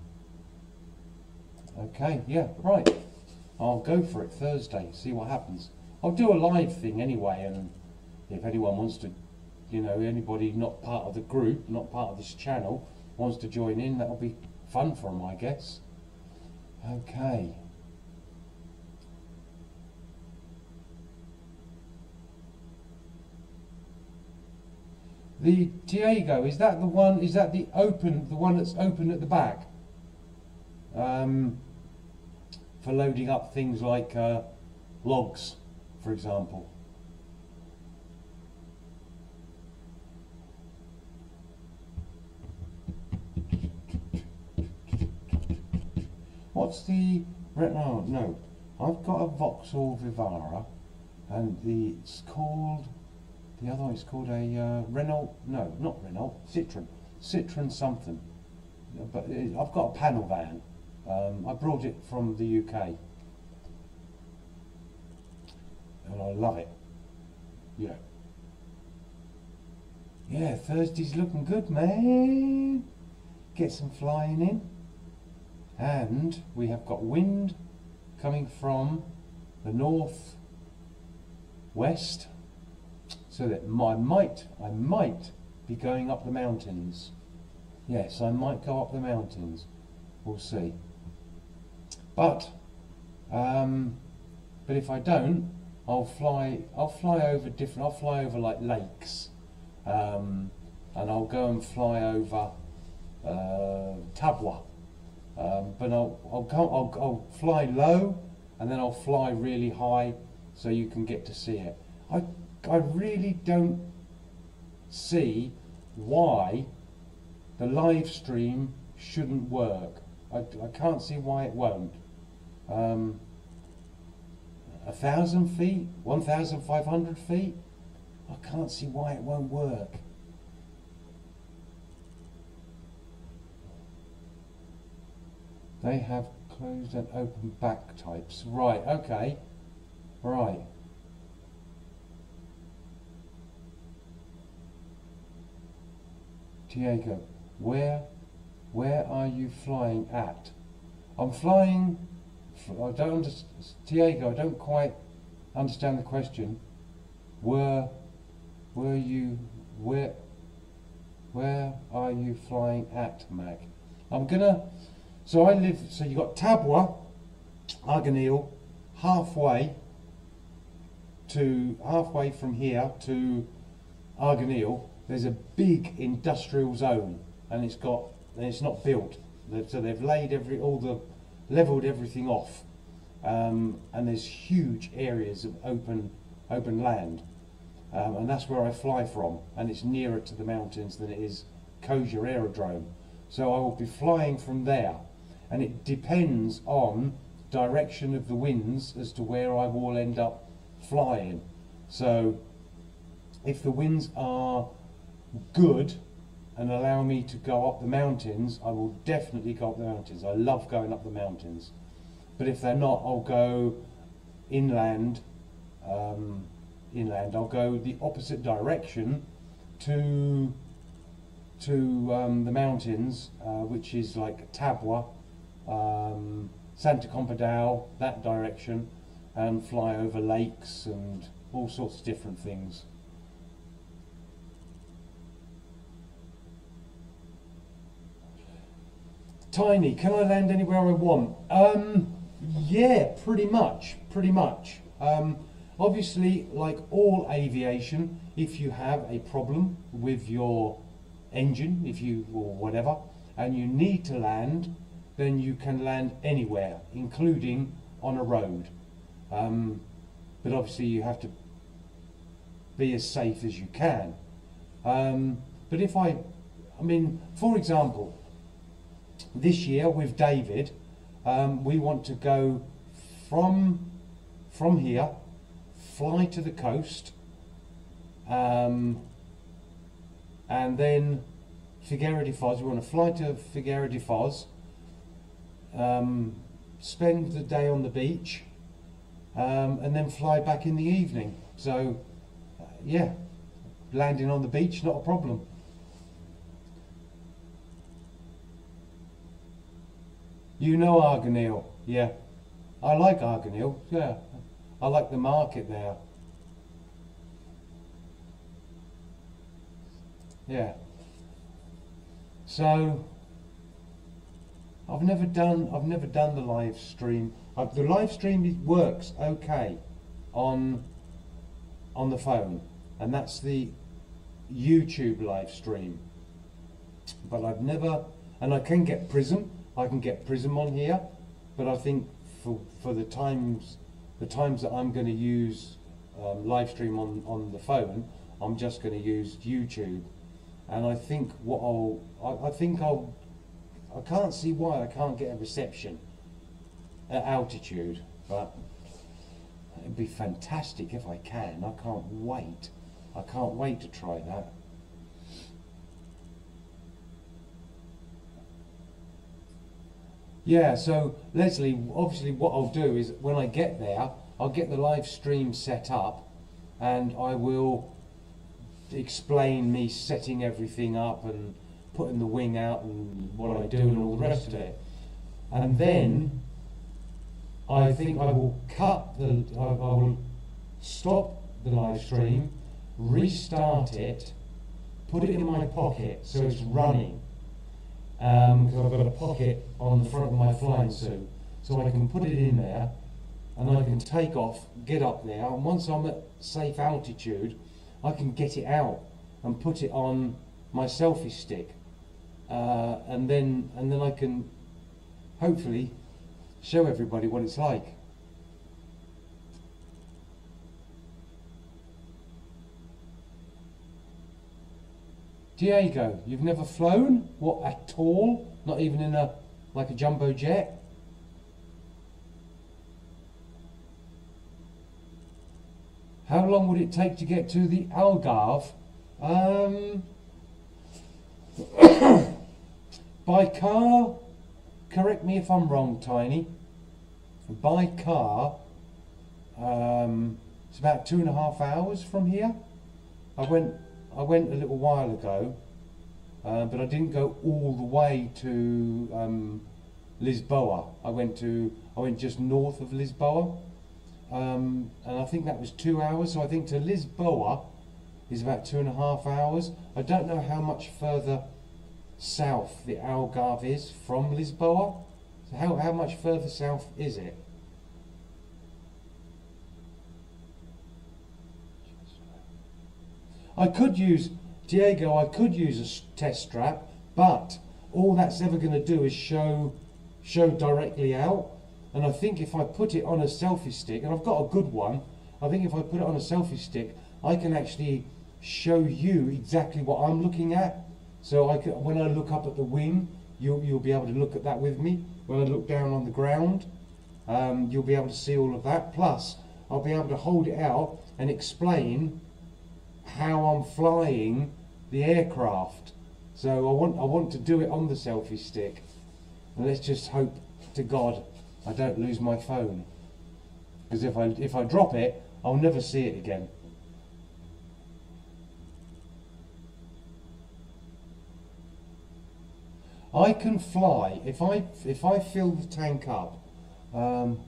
Speaker 1: Okay, yeah, right. I'll go for it Thursday, see what happens. I'll do a live thing anyway, and if anyone wants to, anybody not part of the group, not part of this channel, wants to join in, that'll be fun for them, I guess. Okay. The Diego, is that the one, is that the one that's open at the back? For loading up things like logs, for example. What's the, no, I've got a Vauxhall Vivara, and it's called, the other one is called a Renault, no, not Renault, Citroen something. But I've got a panel van. I brought it from the UK. And I love it. Yeah. Yeah, Thursday's looking good, man. Get some flying in. And we have got wind coming from the north west, so that I might be going up the mountains. Yes, I might go up the mountains. We'll see. But if I don't, I'll fly over like lakes, and I'll go and fly over Tabwa. But I'll fly low, and then I'll fly really high, so you can get to see it. I really don't see why the live stream shouldn't work. I can't see why it won't. 1,000 feet, 1,500 feet, I can't see why it won't work. They have closed and open back types. Right, okay. Right. Diego, where are you flying at? I'm flying, I don't understand, Diego, I don't quite understand the question. Where are you flying at, Mac? So you got Tabwa, Arganil, halfway from here to Arganil. There's a big industrial zone, and it's not built. So they've leveled everything off, and there's huge areas of open land, and that's where I fly from, and it's nearer to the mountains than it is Kosher Aerodrome. So I will be flying from there, and it depends on direction of the winds as to where I will end up flying. So if the winds are good and allow me to go up the mountains, I will definitely go up the mountains. I love going up the mountains. But if they're not, I'll go inland. I'll go the opposite direction to the mountains, which is like Tabwa, Santa Compodal, that direction, and fly over lakes and all sorts of different things. Tiny, can I land anywhere I want? Yeah, pretty much. Obviously, like all aviation, if you have a problem with your engine, or whatever, and you need to land, then you can land anywhere, including on a road. But obviously you have to be as safe as you can. But for example, this year with David, we want to go from here, fly to the coast, and then Figueira de Foz. We want to fly to Figueira de Foz, spend the day on the beach, and then fly back in the evening. So yeah, landing on the beach, not a problem. You know Arganil, yeah. I like Arganil, yeah. I like the market there. Yeah. So I've never done the live stream. The live stream works okay on the phone, and that's the YouTube live stream. But I've never, and I can get Prism. I can get Prism on here, but I think for the times that I'm going to use live stream on the phone, I'm just going to use YouTube. And I think I can't see why I can't get a reception at altitude, but it'd be fantastic if I can. I can't wait to try that. Yeah, so Leslie, obviously what I'll do is when I get there, I'll get the live stream set up, and I will explain me setting everything up and putting the wing out and what I do and all the rest of it. And then I think I will I will stop the live stream, restart it, put it in my pocket so it's running. Because I've got a pocket on the front of my flying suit, so I can put it in there and I can take off, get up there, and once I'm at safe altitude I can get it out and put it on my selfie stick, and then I can hopefully show everybody what it's like. Diego, you've never flown? What, at all? Not even in a jumbo jet? How long would it take to get to the Algarve? By car, correct me if I'm wrong, Tiny. By car, it's about 2.5 hours from here. I went a little while ago, but I didn't go all the way to Lisboa. I went just north of Lisboa, and I think that was 2 hours. So I think to Lisboa is about 2.5 hours. I don't know how much further south the Algarve is from Lisboa. So how much further south is it? I could use, Diego, I could use a test strap, but all that's ever going to do is show directly out. And I think if I put it on a selfie stick, and I've got a good one, I think if I put it on a selfie stick, I can actually show you exactly what I'm looking at. So when I look up at the wing, you'll be able to look at that with me. When I look down on the ground, you'll be able to see all of that. Plus, I'll be able to hold it out and explain how I'm flying the aircraft. So I want to do it on the selfie stick. And let's just hope to God I don't lose my phone. Because if I drop it, I'll never see it again. I can fly if I fill the tank up. South,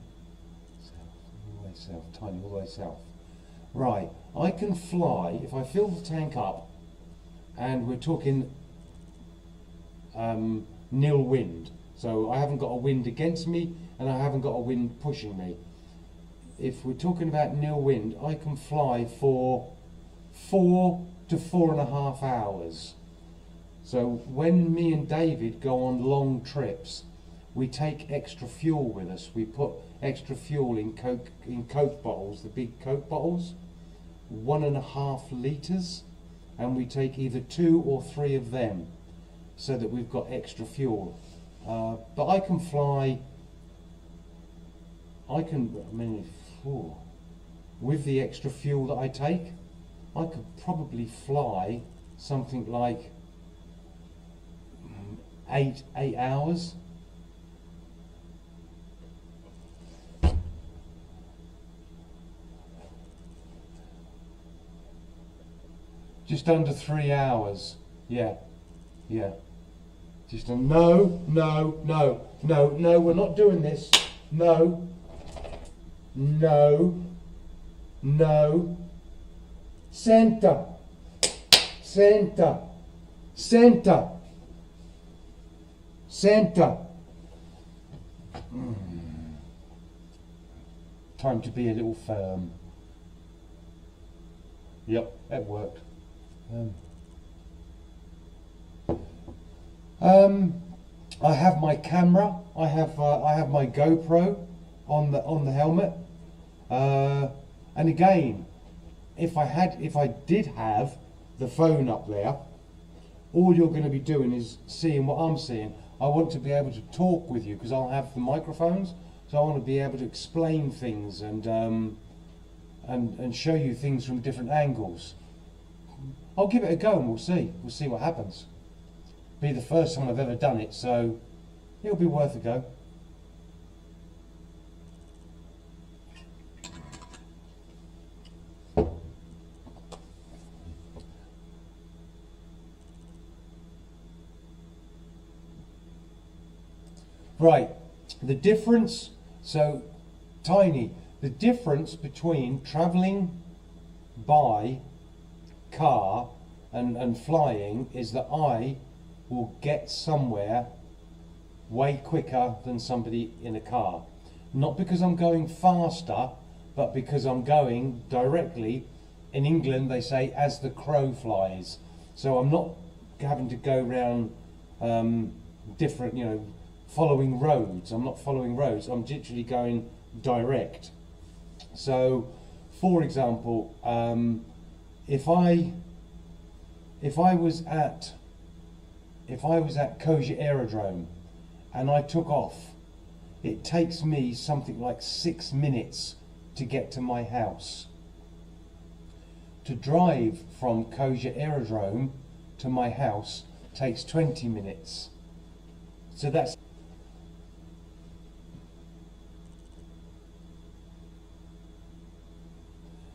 Speaker 1: all the way south, tiny, all the way south. Right, I can fly if I fill the tank up, and we're talking nil wind. So I haven't got a wind against me, and I haven't got a wind pushing me. If we're talking about nil wind, I can fly for 4 to 4.5 hours. So when me and David go on long trips, we take extra fuel with us. We put extra fuel in Coke bottles, the big Coke bottles, 1.5 litres, and we take either 2 or 3 of them so that we've got extra fuel. But I can fly, with the extra fuel that I take, I could probably fly something like 8 hours. Just under 3 hours. Yeah. Just no, we're not doing this. No. Center. Time to be a little firm. Yep, that worked. I have my camera. I have my GoPro on the helmet. And again, if I did have the phone up there, all you're going to be doing is seeing what I'm seeing. I want to be able to talk with you because I'll have the microphones, so I want to be able to explain things and show you things from different angles. I'll give it a go and we'll see what happens. Be the first time I've ever done it, so it'll be worth a go. Right, the difference, so tiny, the difference between travelling by car and flying is that I will get somewhere way quicker than somebody in a car. Not because I'm going faster, but because I'm going directly. In England they say as the crow flies. So I'm not having to go round different, following roads. I'm not following roads, I'm literally going direct. So for example, if I was at Koja Aerodrome and I took off, it takes me something like 6 minutes to get to my house. To drive from Koja Aerodrome to my house takes 20 minutes. So that's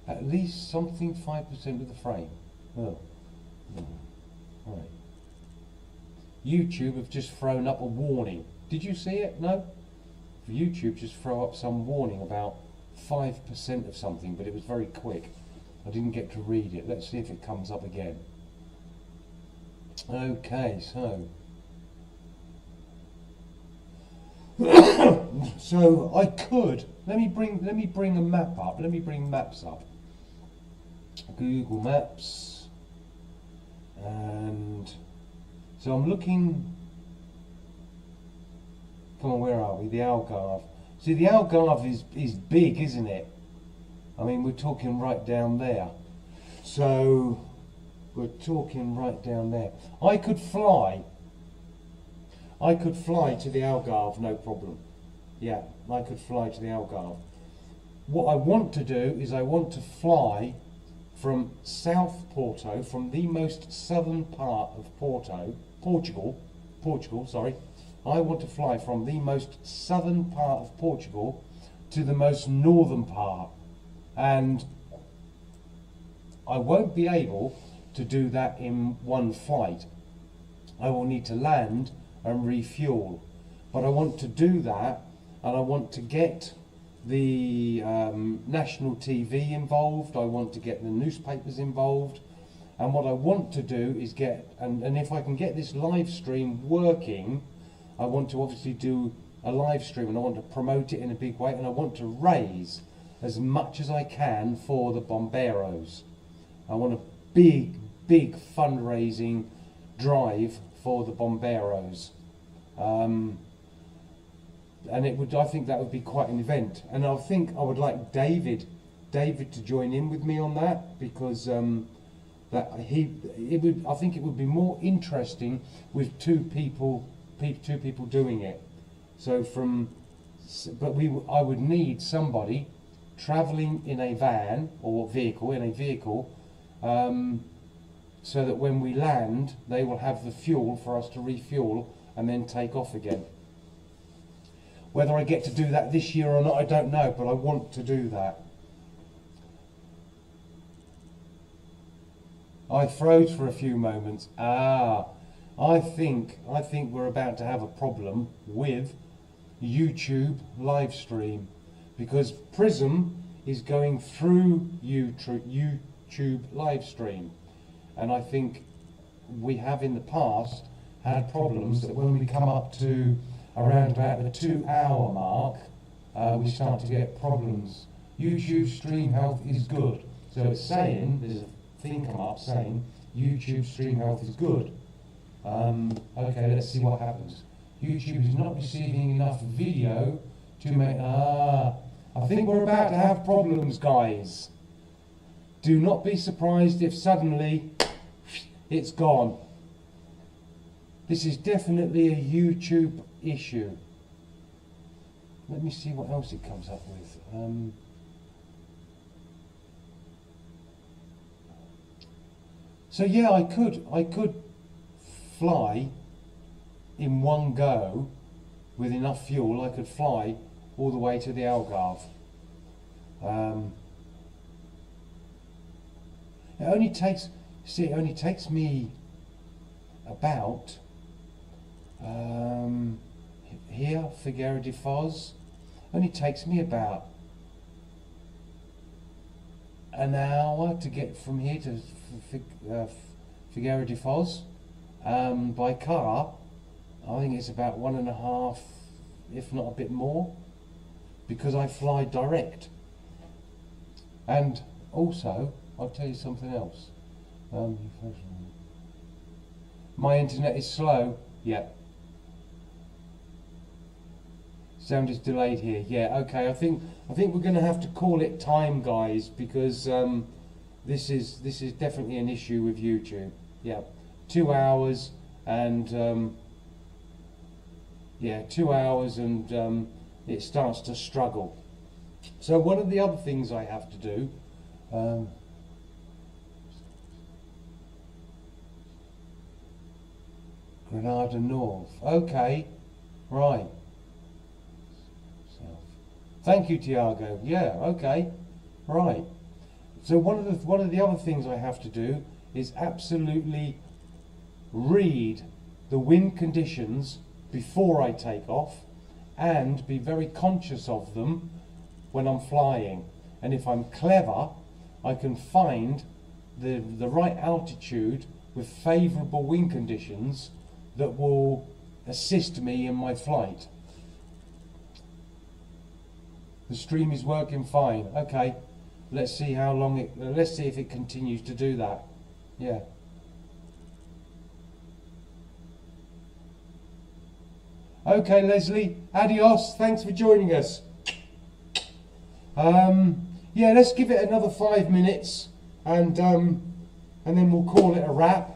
Speaker 1: at least something 5% of the frame. Oh. Right. YouTube have just thrown up a warning. Did you see it? No? YouTube just throw up some warning about 5% of something, but it was very quick. I didn't get to read it. Let's see if it comes up again. Okay, so so I could let me bring a map up. Let me bring maps up. Google Maps, and so I'm looking. Come on, where are we? The Algarve. See, the Algarve is big, isn't it? I mean, we're talking right down there. So we're talking right down there. I could fly to the Algarve, no problem. Yeah, I could fly to the Algarve. What I want to do is I want to fly from South Porto, from the most southern part of Portugal, sorry. I want to fly from the most southern part of Portugal to the most northern part. And I won't be able to do that in one flight. I will need to land and refuel. But I want to do that, and I want to get the national TV involved. I want to get the newspapers involved. And what I want to do is get, and if I can get this live stream working, I want to obviously do a live stream, and I want to promote it in a big way, and I want to raise as much as I can for the Bomberos. I want a big fundraising drive for the Bomberos. And I think that would be quite an event. And I think I would like David to join in with me on that, because I think it would be more interesting with two people doing it. So I would need somebody travelling in a van or vehicle, so that when we land, they will have the fuel for us to refuel and then take off again. Whether I get to do that this year or not, I don't know, but I want to do that. I froze for a few moments. I think we're about to have a problem with YouTube live stream, because Prism is going through YouTube live stream, and I think we have in the past had problems that when we come up to around about the 2-hour mark, we start to get problems. YouTube stream health is good. So it's saying, there's a thing come up saying YouTube stream health is good. Okay, let's see what happens. YouTube is not receiving enough video to make... I think we're about to have problems, guys. Do not be surprised if suddenly it's gone. This is definitely a YouTube issue. Let me see what else it comes up with. So yeah, I could fly in one go with enough fuel. I could fly all the way to the Algarve. It only takes me about here, Figueira de Foz, only takes me about an hour to get from here to Figueira de Foz. By car, I think it's about 1.5, if not a bit more, because I fly direct. And also, I'll tell you something else. My internet is slow. Yeah. Sound is delayed here. Yeah. Okay. I think we're going to have to call it time, guys, because this is definitely an issue with YouTube. Yeah. 2 hours and yeah, 2 hours and it starts to struggle. So one of the other things I have to do. Granada North. Okay, right. South. Thank you, Tiago. Yeah. Okay. Right. So one of the other things I have to do is absolutely read the wind conditions before I take off, and be very conscious of them when I'm flying. And if I'm clever, I can find the right altitude with favourable wind conditions that will assist me in my flight. The stream is working fine. Okay, let's see how long let's see if it continues to do that. Yeah. Okay, Leslie, adios, thanks for joining us. Yeah, let's give it another 5 minutes and then we'll call it a wrap.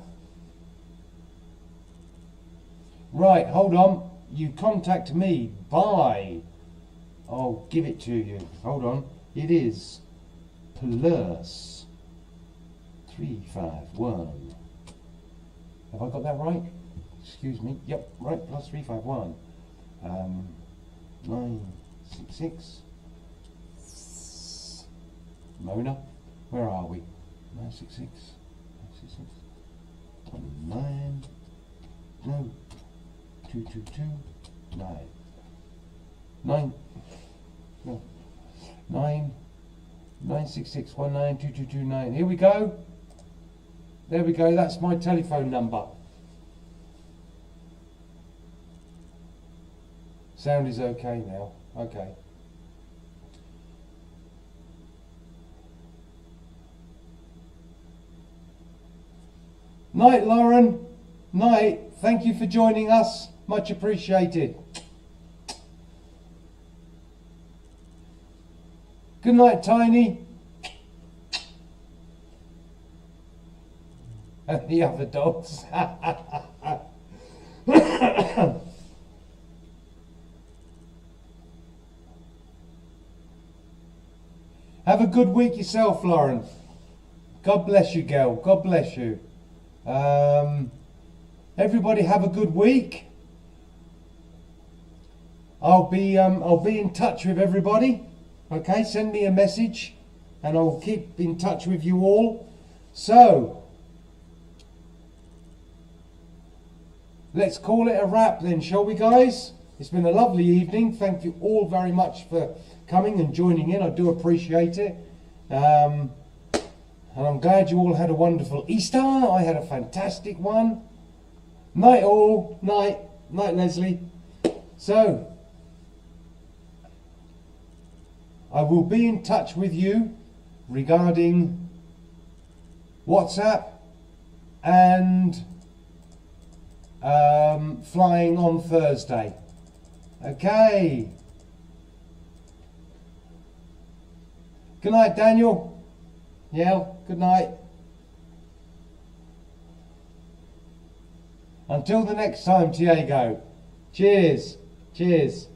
Speaker 1: Right, hold on. You contact me by, I'll give it to you. Hold on. It is plus 351. Have I got that right? Excuse me. Yep, right. Plus 351. 966. Mona, where are we? 966. 966. 19. No. 222. 9. 9. No. 9. 966 192229. Here we go. There we go. That's my telephone number. Sound is okay now. Okay. Night, Lauren. Night. Thank you for joining us. Much appreciated. Good night, Tiny. And the other dogs. Have a good week yourself, Lauren. God bless you, girl. God bless you. Everybody have a good week. I'll be in touch with everybody. Okay, send me a message and I'll keep in touch with you all. So let's call it a wrap then, shall we, guys? It's been a lovely evening. Thank you all very much for coming and joining in. I do appreciate it. And I'm glad you all had a wonderful Easter. I had a fantastic one. Night all. Night. Night, Leslie. So I will be in touch with you regarding WhatsApp and flying on Thursday. Okay. Good night, Daniel. Yeah, good night. Until the next time, Diego. Cheers. Cheers.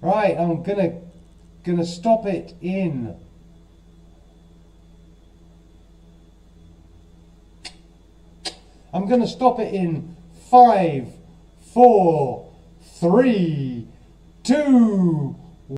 Speaker 1: Right, I'm gonna stop it in. I'm gonna stop it in 5, 4, 3, 2,